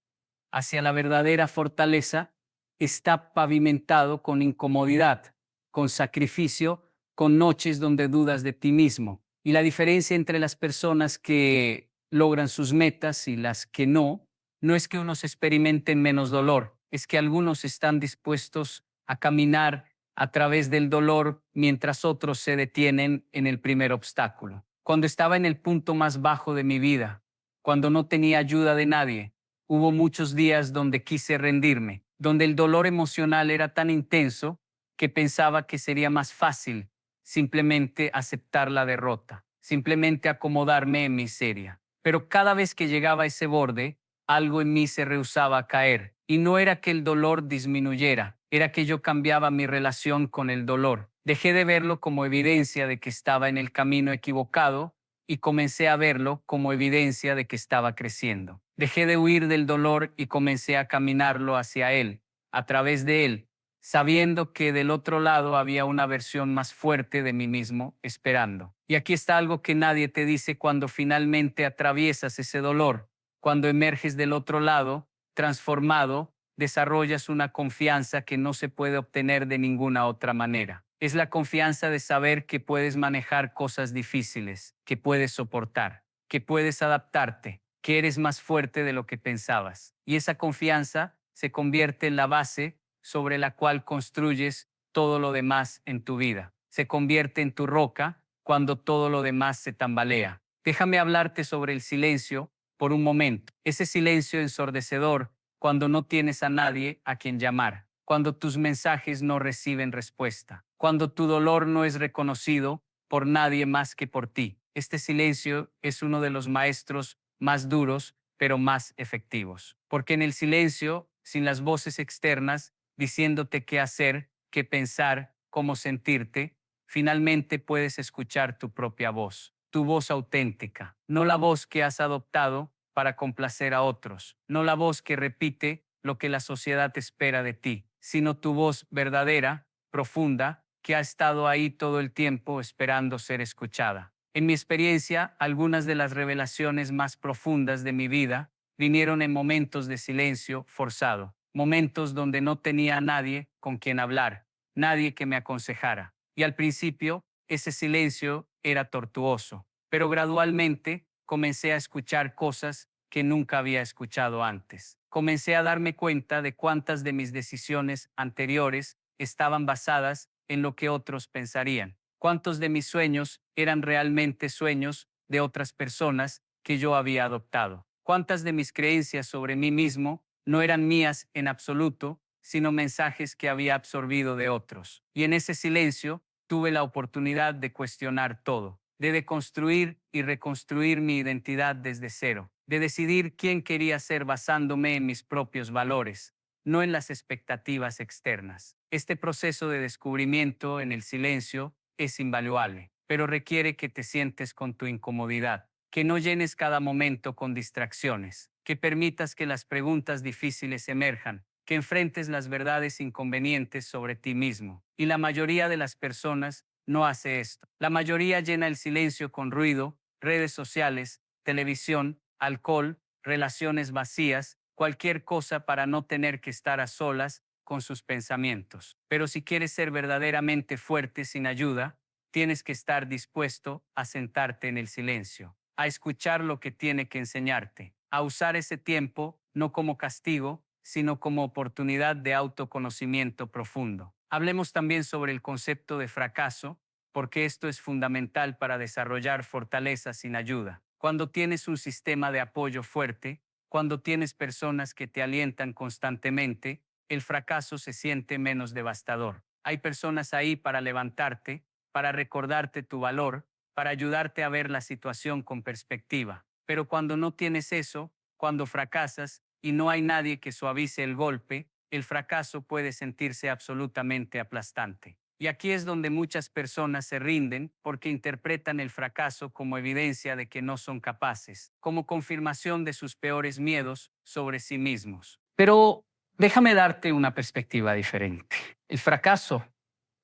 hacia la verdadera fortaleza, está pavimentado con incomodidad, con sacrificio, con noches donde dudas de ti mismo. Y la diferencia entre las personas que logran sus metas y las que no es que unos experimenten menos dolor, es que algunos están dispuestos a caminar a través del dolor mientras otros se detienen en el primer obstáculo. Cuando estaba en el punto más bajo de mi vida, cuando no tenía ayuda de nadie, hubo muchos días donde quise rendirme, donde el dolor emocional era tan intenso que pensaba que sería más fácil simplemente aceptar la derrota, simplemente acomodarme en miseria. Pero cada vez que llegaba a ese borde, algo en mí se rehusaba a caer. Y no era que el dolor disminuyera, era que yo cambiaba mi relación con el dolor. Dejé de verlo como evidencia de que estaba en el camino equivocado y comencé a verlo como evidencia de que estaba creciendo. Dejé de huir del dolor y comencé a caminarlo hacia él, a través de él, sabiendo que del otro lado había una versión más fuerte de mí mismo esperando. Y aquí está algo que nadie te dice cuando finalmente atraviesas ese dolor. Cuando emerges del otro lado, transformado, desarrollas una confianza que no se puede obtener de ninguna otra manera. Es la confianza de saber que puedes manejar cosas difíciles, que puedes soportar, que puedes adaptarte, que eres más fuerte de lo que pensabas. Y esa confianza se convierte en la base sobre la cual construyes todo lo demás en tu vida. Se convierte en tu roca cuando todo lo demás se tambalea. Déjame hablarte sobre el silencio por un momento. Ese silencio ensordecedor cuando no tienes a nadie a quien llamar, cuando tus mensajes no reciben respuesta, cuando tu dolor no es reconocido por nadie más que por ti. Este silencio es uno de los maestros más duros, pero más efectivos. Porque en el silencio, sin las voces externas, diciéndote qué hacer, qué pensar, cómo sentirte, finalmente puedes escuchar tu propia voz, tu voz auténtica, no la voz que has adoptado para complacer a otros, no la voz que repite lo que la sociedad espera de ti, sino tu voz verdadera, profunda, que ha estado ahí todo el tiempo esperando ser escuchada. En mi experiencia, algunas de las revelaciones más profundas de mi vida vinieron en momentos de silencio forzado, momentos donde no tenía a nadie con quien hablar, nadie que me aconsejara. Y al principio, ese silencio era tortuoso, pero gradualmente comencé a escuchar cosas que nunca había escuchado antes. Comencé a darme cuenta de cuántas de mis decisiones anteriores estaban basadas en lo que otros pensarían. Cuántos de mis sueños eran realmente sueños de otras personas que yo había adoptado. ¿Cuántas de mis creencias sobre mí mismo no eran mías en absoluto, sino mensajes que había absorbido de otros? Y en ese silencio tuve la oportunidad de cuestionar todo, de deconstruir y reconstruir mi identidad desde cero, de decidir quién quería ser basándome en mis propios valores, no en las expectativas externas. Este proceso de descubrimiento en el silencio es invaluable, pero requiere que te sientes con tu incomodidad, que no llenes cada momento con distracciones, que permitas que las preguntas difíciles emerjan, que enfrentes las verdades inconvenientes sobre ti mismo. Y la mayoría de las personas no hace esto. La mayoría llena el silencio con ruido, redes sociales, televisión, alcohol, relaciones vacías, cualquier cosa para no tener que estar a solas con sus pensamientos. Pero si quieres ser verdaderamente fuerte sin ayuda, tienes que estar dispuesto a sentarte en el silencio, a escuchar lo que tiene que enseñarte, a usar ese tiempo no como castigo, sino como oportunidad de autoconocimiento profundo. Hablemos también sobre el concepto de fracaso, porque esto es fundamental para desarrollar fortaleza sin ayuda. Cuando tienes un sistema de apoyo fuerte, cuando tienes personas que te alientan constantemente, el fracaso se siente menos devastador. Hay personas ahí para levantarte, para recordarte tu valor, para ayudarte a ver la situación con perspectiva. Pero cuando no tienes eso, cuando fracasas y no hay nadie que suavice el golpe, el fracaso puede sentirse absolutamente aplastante. Y aquí es donde muchas personas se rinden porque interpretan el fracaso como evidencia de que no son capaces, como confirmación de sus peores miedos sobre sí mismos. Pero déjame darte una perspectiva diferente. El fracaso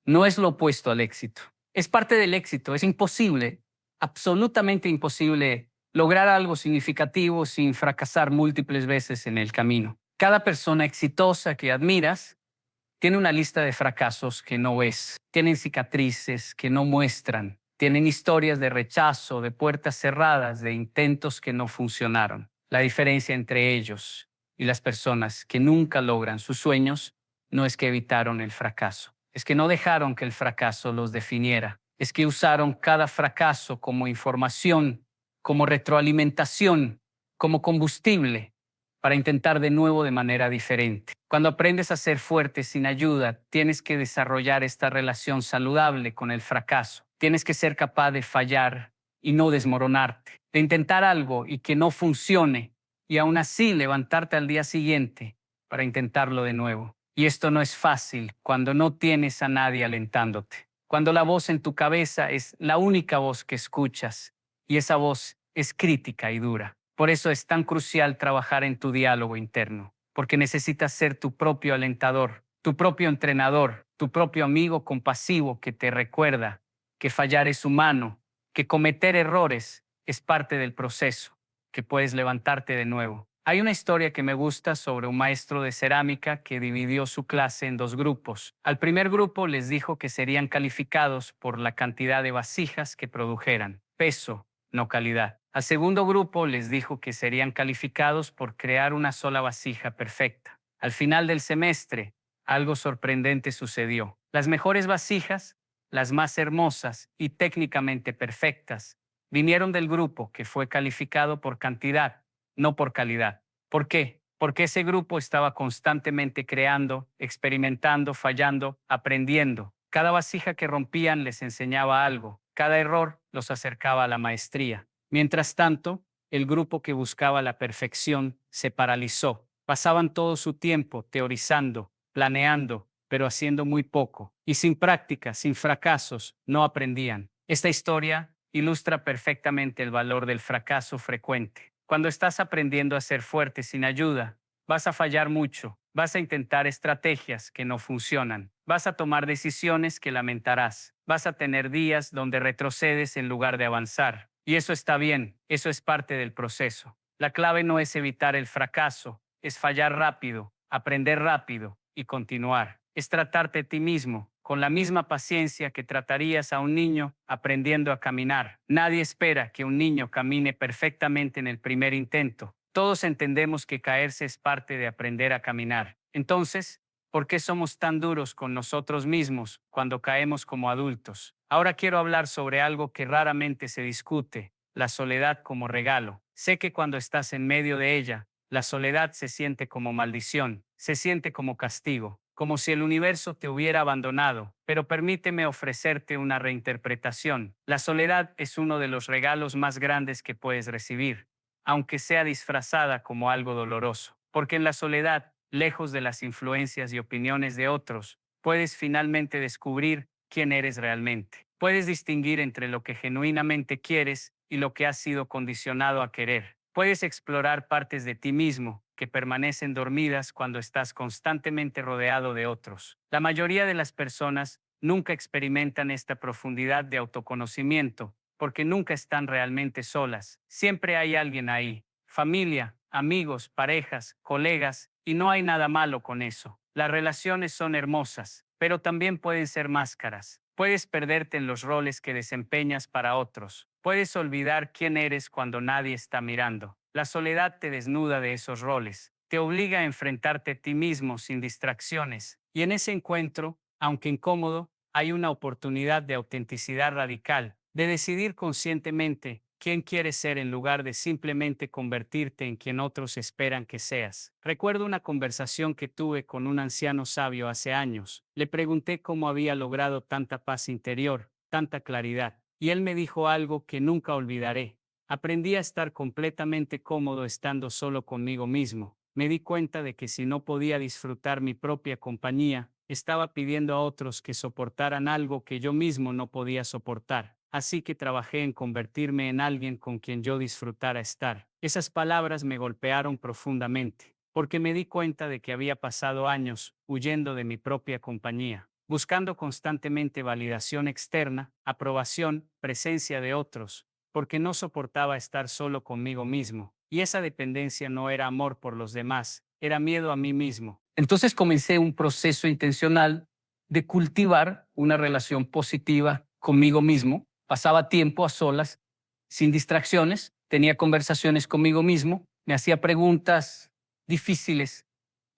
no es lo opuesto al éxito. Es parte del éxito. Es imposible, absolutamente imposible, lograr algo significativo sin fracasar múltiples veces en el camino. Cada persona exitosa que admiras tiene una lista de fracasos que no ves, tienen cicatrices que no muestran, tienen historias de rechazo, de puertas cerradas, de intentos que no funcionaron. La diferencia entre ellos y las personas que nunca logran sus sueños no es que evitaron el fracaso, es que no dejaron que el fracaso los definiera, es que usaron cada fracaso como información, como retroalimentación, como combustible para intentar de nuevo de manera diferente. Cuando aprendes a ser fuerte sin ayuda, tienes que desarrollar esta relación saludable con el fracaso. Tienes que ser capaz de fallar y no desmoronarte, de intentar algo y que no funcione y aún así levantarte al día siguiente para intentarlo de nuevo. Y esto no es fácil cuando no tienes a nadie alentándote, cuando la voz en tu cabeza es la única voz que escuchas y esa voz es crítica y dura. Por eso es tan crucial trabajar en tu diálogo interno, porque necesitas ser tu propio alentador, tu propio entrenador, tu propio amigo compasivo que te recuerda que fallar es humano, que cometer errores es parte del proceso, que puedes levantarte de nuevo. Hay una historia que me gusta sobre un maestro de cerámica que dividió su clase en dos grupos. Al primer grupo les dijo que serían calificados por la cantidad de vasijas que produjeran, peso, no calidad. Al segundo grupo les dijo que serían calificados por crear una sola vasija perfecta. Al final del semestre, algo sorprendente sucedió. Las mejores vasijas, las más hermosas y técnicamente perfectas, vinieron del grupo que fue calificado por cantidad, no por calidad. ¿Por qué? Porque ese grupo estaba constantemente creando, experimentando, fallando, aprendiendo. Cada vasija que rompían les enseñaba algo. Cada error los acercaba a la maestría. Mientras tanto, el grupo que buscaba la perfección se paralizó. Pasaban todo su tiempo teorizando, planeando, pero haciendo muy poco. Y sin práctica, sin fracasos, no aprendían. Esta historia ilustra perfectamente el valor del fracaso frecuente. Cuando estás aprendiendo a ser fuerte sin ayuda, vas a fallar mucho, vas a intentar estrategias que no funcionan, vas a tomar decisiones que lamentarás, vas a tener días donde retrocedes en lugar de avanzar. Y eso está bien, eso es parte del proceso. La clave no es evitar el fracaso, es fallar rápido, aprender rápido y continuar. Es tratarte a ti mismo con la misma paciencia que tratarías a un niño aprendiendo a caminar. Nadie espera que un niño camine perfectamente en el primer intento. Todos entendemos que caerse es parte de aprender a caminar. Entonces, ¿por qué somos tan duros con nosotros mismos cuando caemos como adultos? Ahora quiero hablar sobre algo que raramente se discute, la soledad como regalo. Sé que cuando estás en medio de ella, la soledad se siente como maldición, se siente como castigo, como si el universo te hubiera abandonado, pero permíteme ofrecerte una reinterpretación. La soledad es uno de los regalos más grandes que puedes recibir, aunque sea disfrazada como algo doloroso, porque en la soledad, lejos de las influencias y opiniones de otros, puedes finalmente descubrir quién eres realmente. Puedes distinguir entre lo que genuinamente quieres y lo que has sido condicionado a querer. Puedes explorar partes de ti mismo que permanecen dormidas cuando estás constantemente rodeado de otros. La mayoría de las personas nunca experimentan esta profundidad de autoconocimiento porque nunca están realmente solas. Siempre hay alguien ahí, familia, amigos, parejas, colegas, y no hay nada malo con eso. Las relaciones son hermosas, pero también pueden ser máscaras. Puedes perderte en los roles que desempeñas para otros. Puedes olvidar quién eres cuando nadie está mirando. La soledad te desnuda de esos roles. Te obliga a enfrentarte a ti mismo sin distracciones. Y en ese encuentro, aunque incómodo, hay una oportunidad de autenticidad radical, de decidir conscientemente quién quieres ser en lugar de simplemente convertirte en quien otros esperan que seas. Recuerdo una conversación que tuve con un anciano sabio hace años. Le pregunté cómo había logrado tanta paz interior, tanta claridad, y él me dijo algo que nunca olvidaré. Aprendí a estar completamente cómodo estando solo conmigo mismo. Me di cuenta de que si no podía disfrutar mi propia compañía, estaba pidiendo a otros que soportaran algo que yo mismo no podía soportar. Así que trabajé en convertirme en alguien con quien yo disfrutara estar. Esas palabras me golpearon profundamente, porque me di cuenta de que había pasado años huyendo de mi propia compañía, buscando constantemente validación externa, aprobación, presencia de otros, porque no soportaba estar solo conmigo mismo. Y esa dependencia no era amor por los demás, era miedo a mí mismo. Entonces comencé un proceso intencional de cultivar una relación positiva conmigo mismo. Pasaba tiempo a solas, sin distracciones, tenía conversaciones conmigo mismo, me hacía preguntas difíciles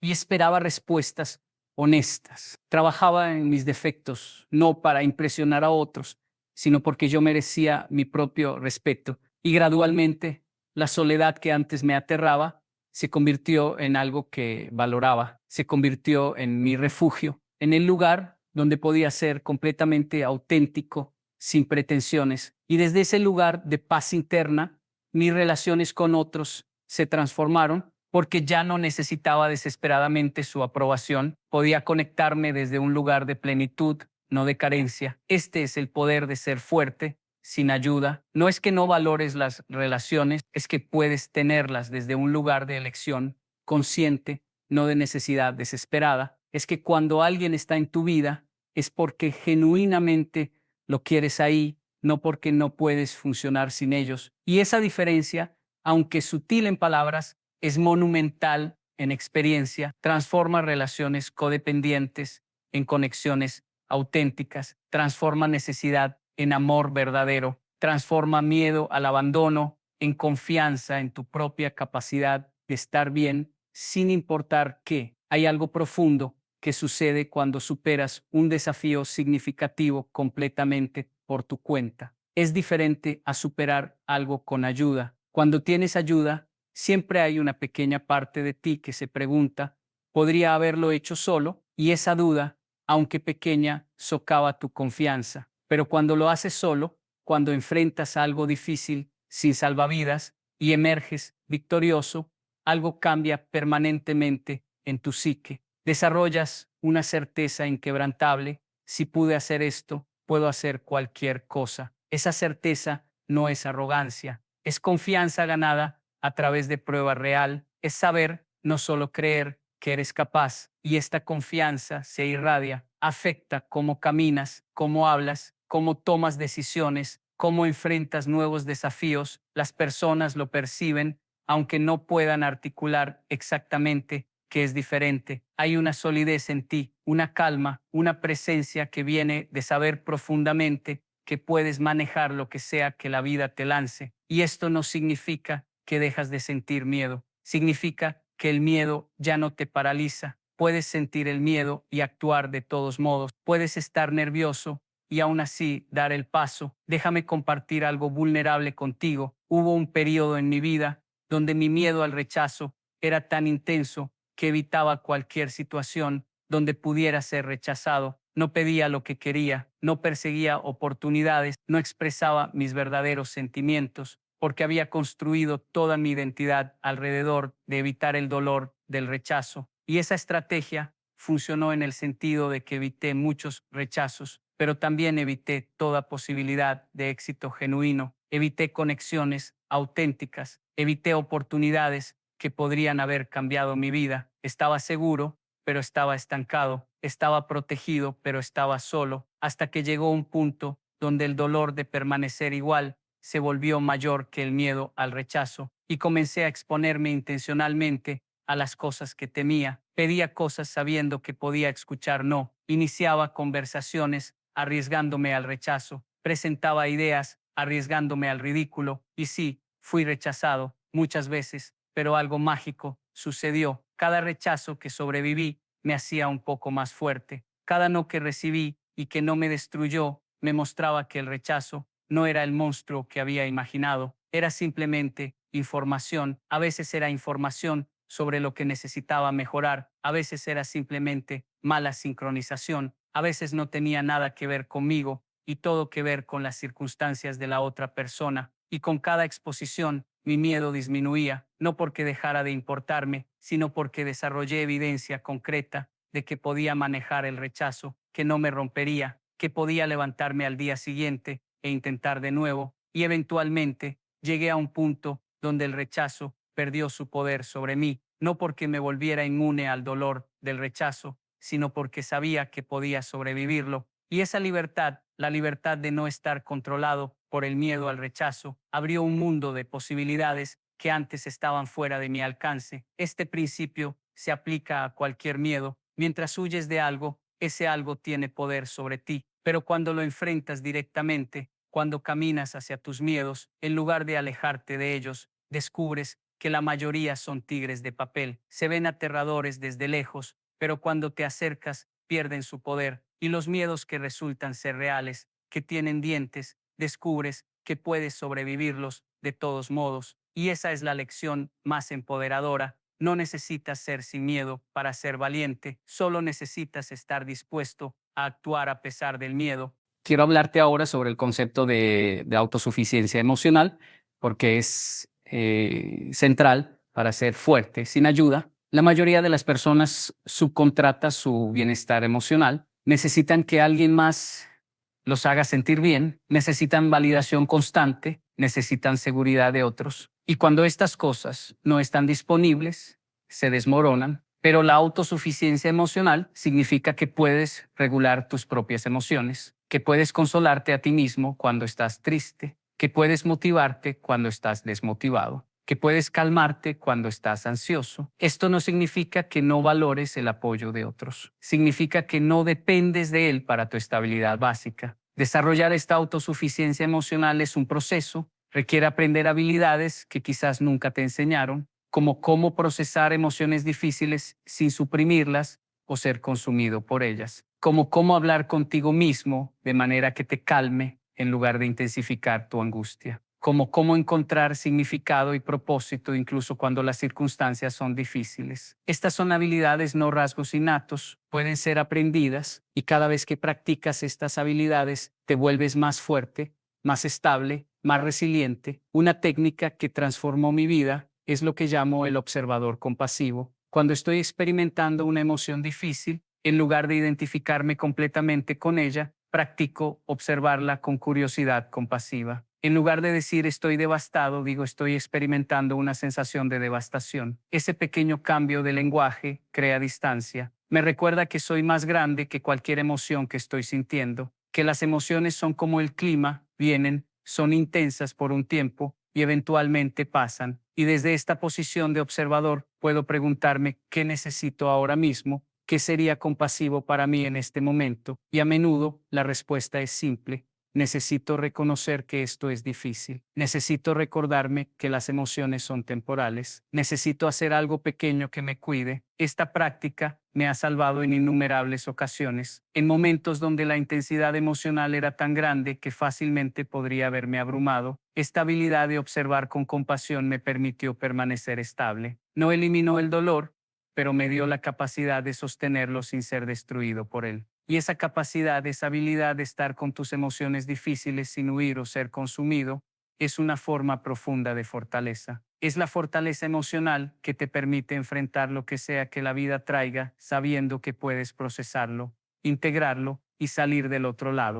y esperaba respuestas honestas. Trabajaba en mis defectos, no para impresionar a otros, sino porque yo merecía mi propio respeto. Y gradualmente, la soledad que antes me aterraba se convirtió en algo que valoraba, se convirtió en mi refugio, en el lugar donde podía ser completamente auténtico, sin pretensiones. Y desde ese lugar de paz interna, mis relaciones con otros se transformaron porque ya no necesitaba desesperadamente su aprobación, podía conectarme desde un lugar de plenitud, no de carencia. Este es el poder de ser fuerte sin ayuda. No es que no valores las relaciones, es que puedes tenerlas desde un lugar de elección consciente, no de necesidad desesperada. Es que cuando alguien está en tu vida, es porque genuinamente lo quieres ahí, no porque no puedes funcionar sin ellos. Y esa diferencia, aunque sutil en palabras, es monumental en experiencia, transforma relaciones codependientes en conexiones auténticas, transforma necesidad en amor verdadero, transforma miedo al abandono en confianza en tu propia capacidad de estar bien sin importar qué. Hay algo profundo que sucede cuando superas un desafío significativo completamente por tu cuenta. Es diferente a superar algo con ayuda. Cuando tienes ayuda, siempre hay una pequeña parte de ti que se pregunta, ¿podría haberlo hecho solo? Y esa duda, aunque pequeña, socava tu confianza. Pero cuando lo haces solo, cuando enfrentas algo difícil sin salvavidas y emerges victorioso, algo cambia permanentemente en tu psique. Desarrollas una certeza inquebrantable. Si pude hacer esto, puedo hacer cualquier cosa. Esa certeza no es arrogancia, es confianza ganada a través de prueba real, es saber, no solo creer que eres capaz. Y esta confianza se irradia, afecta cómo caminas, cómo hablas, cómo tomas decisiones, cómo enfrentas nuevos desafíos. Las personas lo perciben, aunque no puedan articular exactamente qué es diferente. Hay una solidez en ti, una calma, una presencia que viene de saber profundamente que puedes manejar lo que sea que la vida te lance. Y esto no significa que dejas de sentir miedo. Significa que el miedo ya no te paraliza. Puedes sentir el miedo y actuar de todos modos. Puedes estar nervioso y aún así dar el paso. Déjame compartir algo vulnerable contigo. Hubo un periodo en mi vida donde mi miedo al rechazo era tan intenso que evitaba cualquier situación donde pudiera ser rechazado. No pedía lo que quería, no perseguía oportunidades, no expresaba mis verdaderos sentimientos, porque había construido toda mi identidad alrededor de evitar el dolor del rechazo. Y esa estrategia funcionó en el sentido de que evité muchos rechazos, pero también evité toda posibilidad de éxito genuino, evité conexiones auténticas, evité oportunidades que podrían haber cambiado mi vida. Estaba seguro, pero estaba estancado, estaba protegido, pero estaba solo, hasta que llegó un punto donde el dolor de permanecer igual se volvió mayor que el miedo al rechazo, y comencé a exponerme intencionalmente a las cosas que temía. Pedía cosas sabiendo que podía escuchar no, iniciaba conversaciones arriesgándome al rechazo, presentaba ideas arriesgándome al ridículo, y sí, fui rechazado muchas veces, pero algo mágico sucedió. Cada rechazo que sobreviví me hacía un poco más fuerte. Cada no que recibí y que no me destruyó me mostraba que el rechazo no era el monstruo que había imaginado, era simplemente información. A veces era información sobre lo que necesitaba mejorar, a veces era simplemente mala sincronización, a veces no tenía nada que ver conmigo y todo que ver con las circunstancias de la otra persona. Y con cada exposición, mi miedo disminuía, no porque dejara de importarme, sino porque desarrollé evidencia concreta de que podía manejar el rechazo, que no me rompería, que podía levantarme al día siguiente e intentar de nuevo, y eventualmente llegué a un punto donde el rechazo perdió su poder sobre mí, no porque me volviera inmune al dolor del rechazo, sino porque sabía que podía sobrevivirlo. Y esa libertad, la libertad de no estar controlado por el miedo al rechazo, abrió un mundo de posibilidades que antes estaban fuera de mi alcance. Este principio se aplica a cualquier miedo. Mientras huyes de algo, ese algo tiene poder sobre ti. Pero cuando lo enfrentas directamente, cuando caminas hacia tus miedos, en lugar de alejarte de ellos, descubres que la mayoría son tigres de papel. Se ven aterradores desde lejos, pero cuando te acercas, pierden su poder. Y los miedos que resultan ser reales, que tienen dientes, descubres que puedes sobrevivirlos de todos modos. Y esa es la lección más empoderadora. No necesitas ser sin miedo para ser valiente, solo necesitas estar dispuesto a actuar a pesar del miedo. Quiero hablarte ahora sobre el concepto de autosuficiencia emocional, porque es central para ser fuerte. Sin ayuda, la mayoría de las personas subcontrata su bienestar emocional, necesitan que alguien más los haga sentir bien, necesitan validación constante, necesitan seguridad de otros. Y cuando estas cosas no están disponibles, se desmoronan. Pero la autosuficiencia emocional significa que puedes regular tus propias emociones, que puedes consolarte a ti mismo cuando estás triste, que puedes motivarte cuando estás desmotivado, que puedes calmarte cuando estás ansioso. Esto no significa que no valores el apoyo de otros. Significa que no dependes de él para tu estabilidad básica. Desarrollar esta autosuficiencia emocional es un proceso, requiere aprender habilidades que quizás nunca te enseñaron, como cómo procesar emociones difíciles sin suprimirlas o ser consumido por ellas, como cómo hablar contigo mismo de manera que te calme en lugar de intensificar tu angustia, como cómo encontrar significado y propósito incluso cuando las circunstancias son difíciles. Estas son habilidades, no rasgos innatos, pueden ser aprendidas y cada vez que practicas estas habilidades te vuelves más fuerte, más estable, más resiliente. Una técnica que transformó mi vida es lo que llamo el observador compasivo. Cuando estoy experimentando una emoción difícil, en lugar de identificarme completamente con ella, practico observarla con curiosidad compasiva. En lugar de decir estoy devastado, digo estoy experimentando una sensación de devastación. Ese pequeño cambio de lenguaje crea distancia. Me recuerda que soy más grande que cualquier emoción que estoy sintiendo, que las emociones son como el clima, vienen, son intensas por un tiempo y eventualmente pasan. Y desde esta posición de observador puedo preguntarme qué necesito ahora mismo, qué sería compasivo para mí en este momento. Y a menudo la respuesta es simple: Necesito reconocer que esto es difícil. Necesito recordarme que las emociones son temporales. Necesito hacer algo pequeño que me cuide. Esta práctica me ha salvado en innumerables ocasiones, en momentos donde la intensidad emocional era tan grande que fácilmente podría haberme abrumado. Esta habilidad de observar con compasión me permitió permanecer estable. No eliminó el dolor, pero me dio la capacidad de sostenerlo sin ser destruido por él. Y esa capacidad, esa habilidad de estar con tus emociones difíciles sin huir o ser consumido, es una forma profunda de fortaleza. Es la fortaleza emocional que te permite enfrentar lo que sea que la vida traiga, sabiendo que puedes procesarlo, integrarlo y salir del otro lado.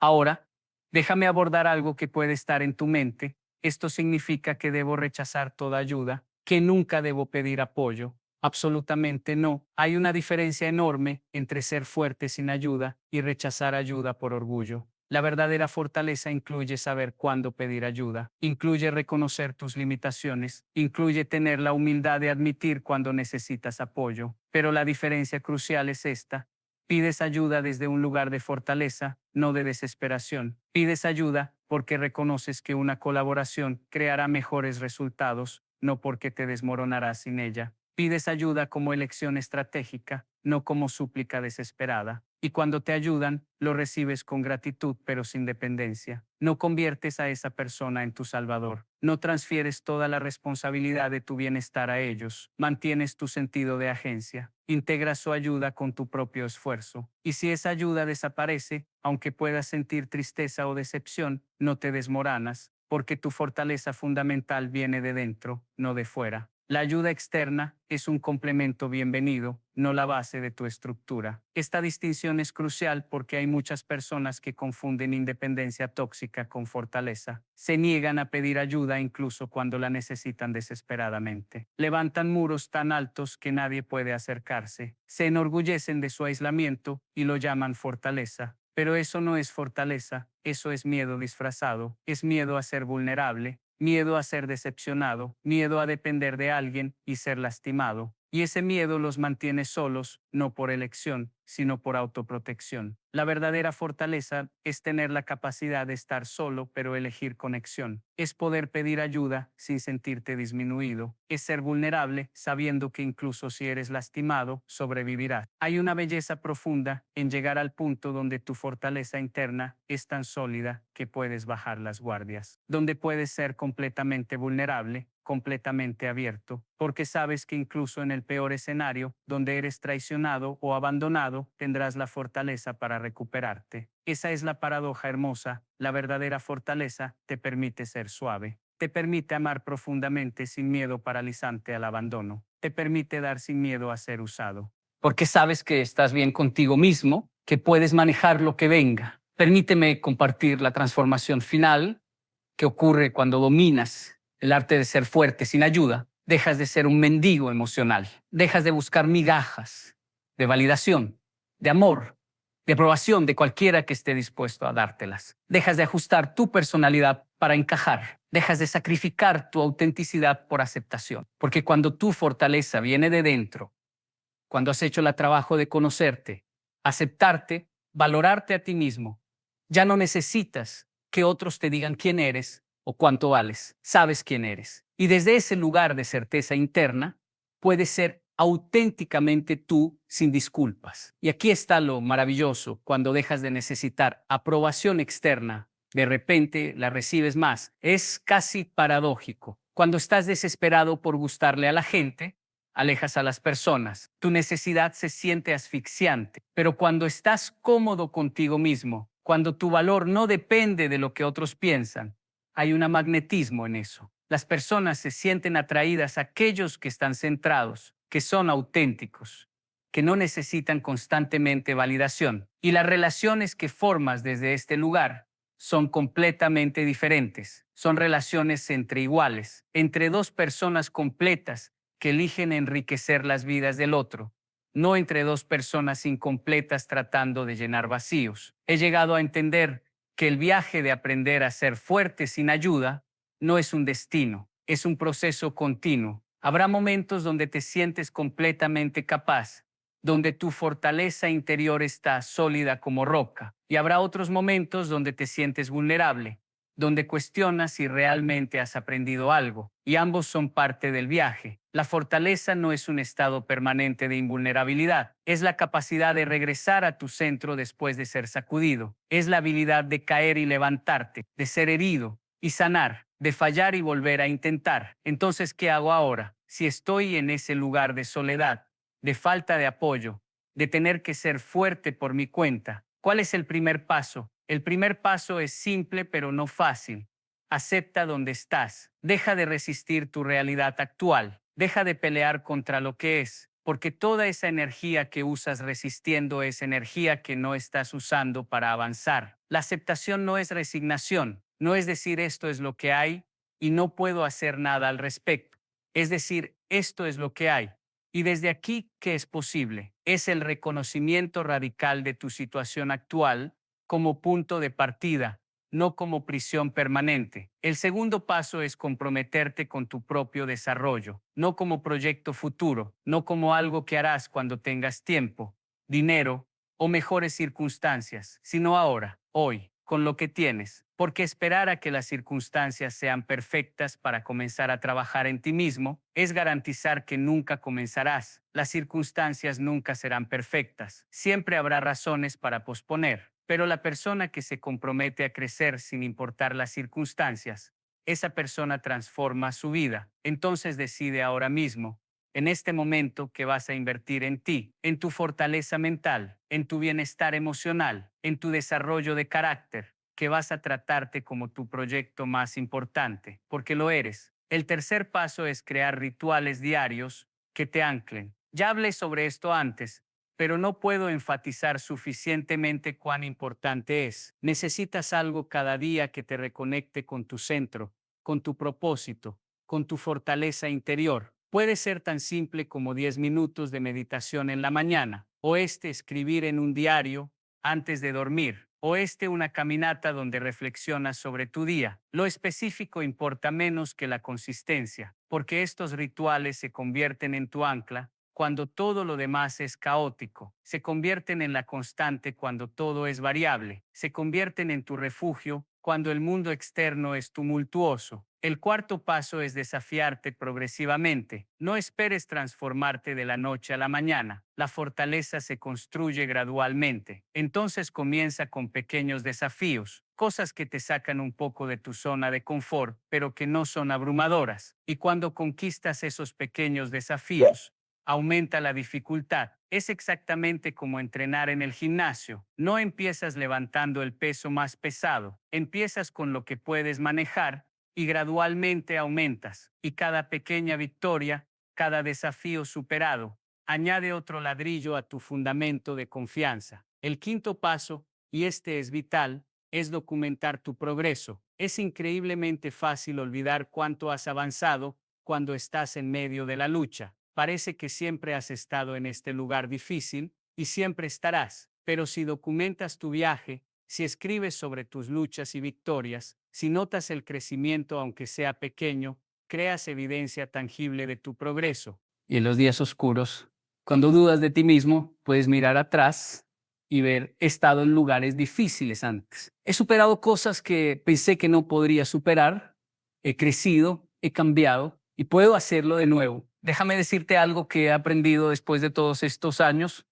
Ahora, déjame abordar algo que puede estar en tu mente. Esto significa que debo rechazar toda ayuda, que nunca debo pedir apoyo. Absolutamente no. Hay una diferencia enorme entre ser fuerte sin ayuda y rechazar ayuda por orgullo. La verdadera fortaleza incluye saber cuándo pedir ayuda, incluye reconocer tus limitaciones, incluye tener la humildad de admitir cuando necesitas apoyo. Pero la diferencia crucial es esta. Pides ayuda desde un lugar de fortaleza, no de desesperación. Pides ayuda porque reconoces que una colaboración creará mejores resultados, no porque te desmoronarás sin ella. Pides ayuda como elección estratégica, no como súplica desesperada. Y cuando te ayudan, lo recibes con gratitud pero sin dependencia. No conviertes a esa persona en tu salvador. No transfieres toda la responsabilidad de tu bienestar a ellos. Mantienes tu sentido de agencia. Integras su ayuda con tu propio esfuerzo. Y si esa ayuda desaparece, aunque puedas sentir tristeza o decepción, no te desmoronas, porque tu fortaleza fundamental viene de dentro, no de fuera. La ayuda externa es un complemento bienvenido, no la base de tu estructura. Esta distinción es crucial porque hay muchas personas que confunden independencia tóxica con fortaleza. Se niegan a pedir ayuda incluso cuando la necesitan desesperadamente. Levantan muros tan altos que nadie puede acercarse. Se enorgullecen de su aislamiento y lo llaman fortaleza. Pero eso no es fortaleza, eso es miedo disfrazado, es miedo a ser vulnerable. Miedo a ser decepcionado, miedo a depender de alguien y ser lastimado. Y ese miedo los mantiene solos, no por elección, sino por autoprotección. La verdadera fortaleza es tener la capacidad de estar solo, pero elegir conexión. Es poder pedir ayuda sin sentirte disminuido. Es ser vulnerable, sabiendo que incluso si eres lastimado, sobrevivirás. Hay una belleza profunda en llegar al punto donde tu fortaleza interna es tan sólida que puedes bajar las guardias, donde puedes ser completamente vulnerable, completamente abierto, porque sabes que incluso en el peor escenario, donde eres traicionado o abandonado, tendrás la fortaleza para recuperarte. Esa es la paradoja hermosa. La verdadera fortaleza te permite ser suave, te permite amar profundamente sin miedo paralizante al abandono, te permite dar sin miedo a ser usado. Porque sabes que estás bien contigo mismo, que puedes manejar lo que venga. Permíteme compartir la transformación final que ocurre cuando dominas el arte de ser fuerte sin ayuda. Dejas de ser un mendigo emocional, dejas de buscar migajas de validación, de amor, de aprobación de cualquiera que esté dispuesto a dártelas. Dejas de ajustar tu personalidad para encajar, dejas de sacrificar tu autenticidad por aceptación. Porque cuando tu fortaleza viene de dentro, cuando has hecho el trabajo de conocerte, aceptarte, valorarte a ti mismo, ya no necesitas que otros te digan quién eres o cuánto vales. Sabes quién eres. Y desde ese lugar de certeza interna, puedes ser auténticamente tú sin disculpas. Y aquí está lo maravilloso: cuando dejas de necesitar aprobación externa, de repente la recibes más. Es casi paradójico. Cuando estás desesperado por gustarle a la gente, alejas a las personas. Tu necesidad se siente asfixiante. Pero cuando estás cómodo contigo mismo, cuando tu valor no depende de lo que otros piensan, hay un magnetismo en eso. Las personas se sienten atraídas a aquellos que están centrados, que son auténticos, que no necesitan constantemente validación. Y las relaciones que formas desde este lugar son completamente diferentes. Son relaciones entre iguales, entre dos personas completas que eligen enriquecer las vidas del otro, no entre dos personas incompletas tratando de llenar vacíos. He llegado a entender que el viaje de aprender a ser fuerte sin ayuda no es un destino, es un proceso continuo. Habrá momentos donde te sientes completamente capaz donde tu fortaleza interior está sólida como roca. Y habrá otros momentos donde te sientes vulnerable, donde cuestionas si realmente has aprendido algo. Y ambos son parte del viaje. La fortaleza no es un estado permanente de invulnerabilidad. Es la capacidad de regresar a tu centro después de ser sacudido. Es la habilidad de caer y levantarte, de ser herido y sanar, de fallar y volver a intentar. Entonces, ¿qué hago ahora? Si estoy en ese lugar de soledad, de falta de apoyo, de tener que ser fuerte por mi cuenta, ¿cuál es el primer paso? El primer paso es simple pero no fácil. Acepta donde estás. Deja de resistir tu realidad actual. Deja de pelear contra lo que es, porque toda esa energía que usas resistiendo es energía que no estás usando para avanzar. La aceptación no es resignación, no es decir esto es lo que hay y no puedo hacer nada al respecto. Es decir, esto es lo que hay. Y desde aquí, ¿qué es posible? Es el reconocimiento radical de tu situación actual como punto de partida, no como prisión permanente. El segundo paso es comprometerte con tu propio desarrollo, no como proyecto futuro, no como algo que harás cuando tengas tiempo, dinero o mejores circunstancias, sino ahora, hoy, con lo que tienes. Porque esperar a que las circunstancias sean perfectas para comenzar a trabajar en ti mismo es garantizar que nunca comenzarás. Las circunstancias nunca serán perfectas. Siempre habrá razones para posponer. Pero la persona que se compromete a crecer sin importar las circunstancias, esa persona transforma su vida. Entonces decide ahora mismo, en este momento, que vas a invertir en ti, en tu fortaleza mental, en tu bienestar emocional, en tu desarrollo de carácter, que vas a tratarte como tu proyecto más importante, porque lo eres. El tercer paso es crear rituales diarios que te anclen. Ya hablé sobre esto antes, pero no puedo enfatizar suficientemente cuán importante es. Necesitas algo cada día que te reconecte con tu centro, con tu propósito, con tu fortaleza interior. Puede ser tan simple como 10 minutos de meditación en la mañana, o escribir en un diario antes de dormir, o una caminata donde reflexionas sobre tu día. Lo específico importa menos que la consistencia, porque estos rituales se convierten en tu ancla cuando todo lo demás es caótico, se convierten en la constante cuando todo es variable, se convierten en tu refugio cuando el mundo externo es tumultuoso. El cuarto paso es desafiarte progresivamente. No esperes transformarte de la noche a la mañana. La fortaleza se construye gradualmente. Entonces comienza con pequeños desafíos, cosas que te sacan un poco de tu zona de confort, pero que no son abrumadoras. Y cuando conquistas esos pequeños desafíos, aumenta la dificultad. Es exactamente como entrenar en el gimnasio. No empiezas levantando el peso más pesado, empiezas con lo que puedes manejar y gradualmente aumentas. Y cada pequeña victoria, cada desafío superado, añade otro ladrillo a tu fundamento de confianza. El quinto paso, y este es vital, es documentar tu progreso. Es increíblemente fácil olvidar cuánto has avanzado cuando estás en medio de la lucha. Parece que siempre has estado en este lugar difícil y siempre estarás, pero si documentas tu viaje, si escribes sobre tus luchas y victorias, si notas el crecimiento aunque sea pequeño, creas evidencia tangible de tu progreso. Y en los días oscuros, cuando dudas de ti mismo, puedes mirar atrás y ver, he estado en lugares difíciles antes. He superado cosas que pensé que no podría superar, he crecido, he cambiado y puedo hacerlo de nuevo. Déjame decirte algo que he aprendido después de todos estos años.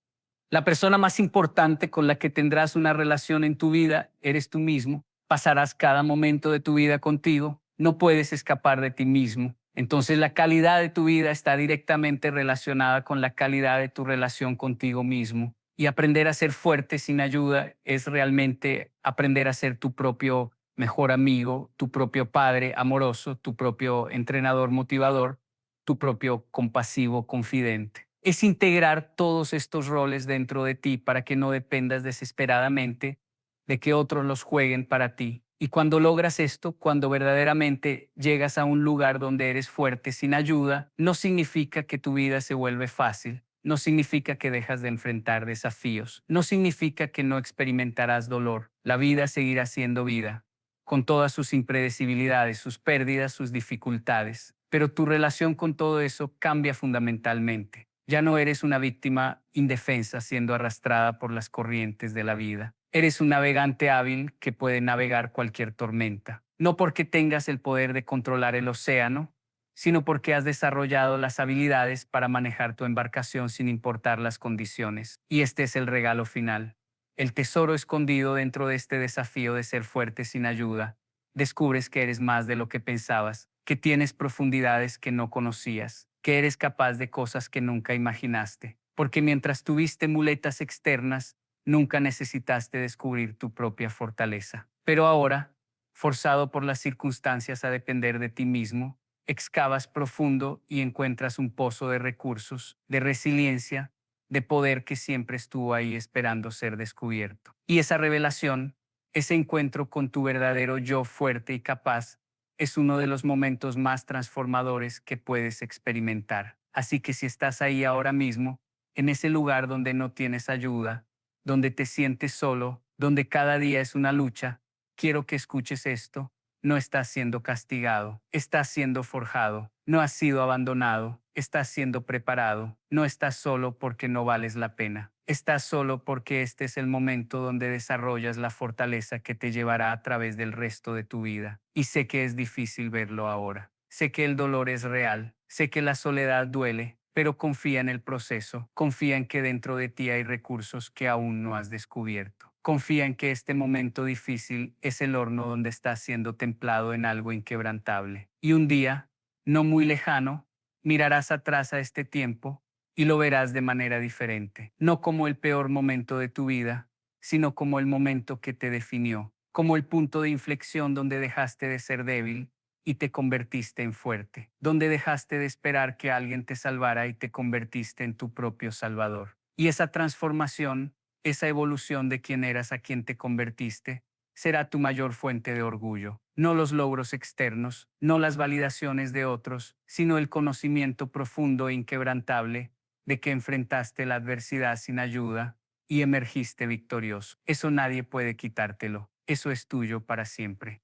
La persona más importante con la que tendrás una relación en tu vida eres tú mismo. Pasarás cada momento de tu vida contigo. No puedes escapar de ti mismo. Entonces la calidad de tu vida está directamente relacionada con la calidad de tu relación contigo mismo. Y aprender a ser fuerte sin ayuda es realmente aprender a ser tu propio mejor amigo, tu propio padre amoroso, tu propio entrenador motivador, tu propio compasivo confidente. Es integrar todos estos roles dentro de ti para que no dependas desesperadamente de que otros los jueguen para ti. Y cuando logras esto, cuando verdaderamente llegas a un lugar donde eres fuerte sin ayuda, no significa que tu vida se vuelve fácil, no significa que dejas de enfrentar desafíos, no significa que no experimentarás dolor. La vida seguirá siendo vida, con todas sus impredecibilidades, sus pérdidas, sus dificultades. Pero tu relación con todo eso cambia fundamentalmente. Ya no eres una víctima indefensa siendo arrastrada por las corrientes de la vida. Eres un navegante hábil que puede navegar cualquier tormenta. No porque tengas el poder de controlar el océano, sino porque has desarrollado las habilidades para manejar tu embarcación sin importar las condiciones. Y este es el regalo final. El tesoro escondido dentro de este desafío de ser fuerte sin ayuda. Descubres que eres más de lo que pensabas, que tienes profundidades que no conocías, que eres capaz de cosas que nunca imaginaste. Porque mientras tuviste muletas externas, nunca necesitaste descubrir tu propia fortaleza. Pero ahora, forzado por las circunstancias a depender de ti mismo, excavas profundo y encuentras un pozo de recursos, de resiliencia, de poder que siempre estuvo ahí esperando ser descubierto. Y esa revelación, ese encuentro con tu verdadero yo fuerte y capaz, es uno de los momentos más transformadores que puedes experimentar. Así que si estás ahí ahora mismo, en ese lugar donde no tienes ayuda, donde te sientes solo, donde cada día es una lucha, quiero que escuches esto. No estás siendo castigado, estás siendo forjado, no has sido abandonado, estás siendo preparado, no estás solo porque no vales la pena. Estás solo porque este es el momento donde desarrollas la fortaleza que te llevará a través del resto de tu vida. Y sé que es difícil verlo ahora. Sé que el dolor es real, sé que la soledad duele, pero confía en el proceso, confía en que dentro de ti hay recursos que aún no has descubierto. Confía en que este momento difícil es el horno donde estás siendo templado en algo inquebrantable. Y un día, no muy lejano, mirarás atrás a este tiempo y lo verás de manera diferente. No como el peor momento de tu vida, sino como el momento que te definió, como el punto de inflexión donde dejaste de ser débil y te convertiste en fuerte, donde dejaste de esperar que alguien te salvara y te convertiste en tu propio salvador. Y esa transformación, esa evolución de quién eras a quien te convertiste, será tu mayor fuente de orgullo. No los logros externos, no las validaciones de otros, sino el conocimiento profundo e inquebrantable de que enfrentaste la adversidad sin ayuda y emergiste victorioso. Eso nadie puede quitártelo. Eso es tuyo para siempre.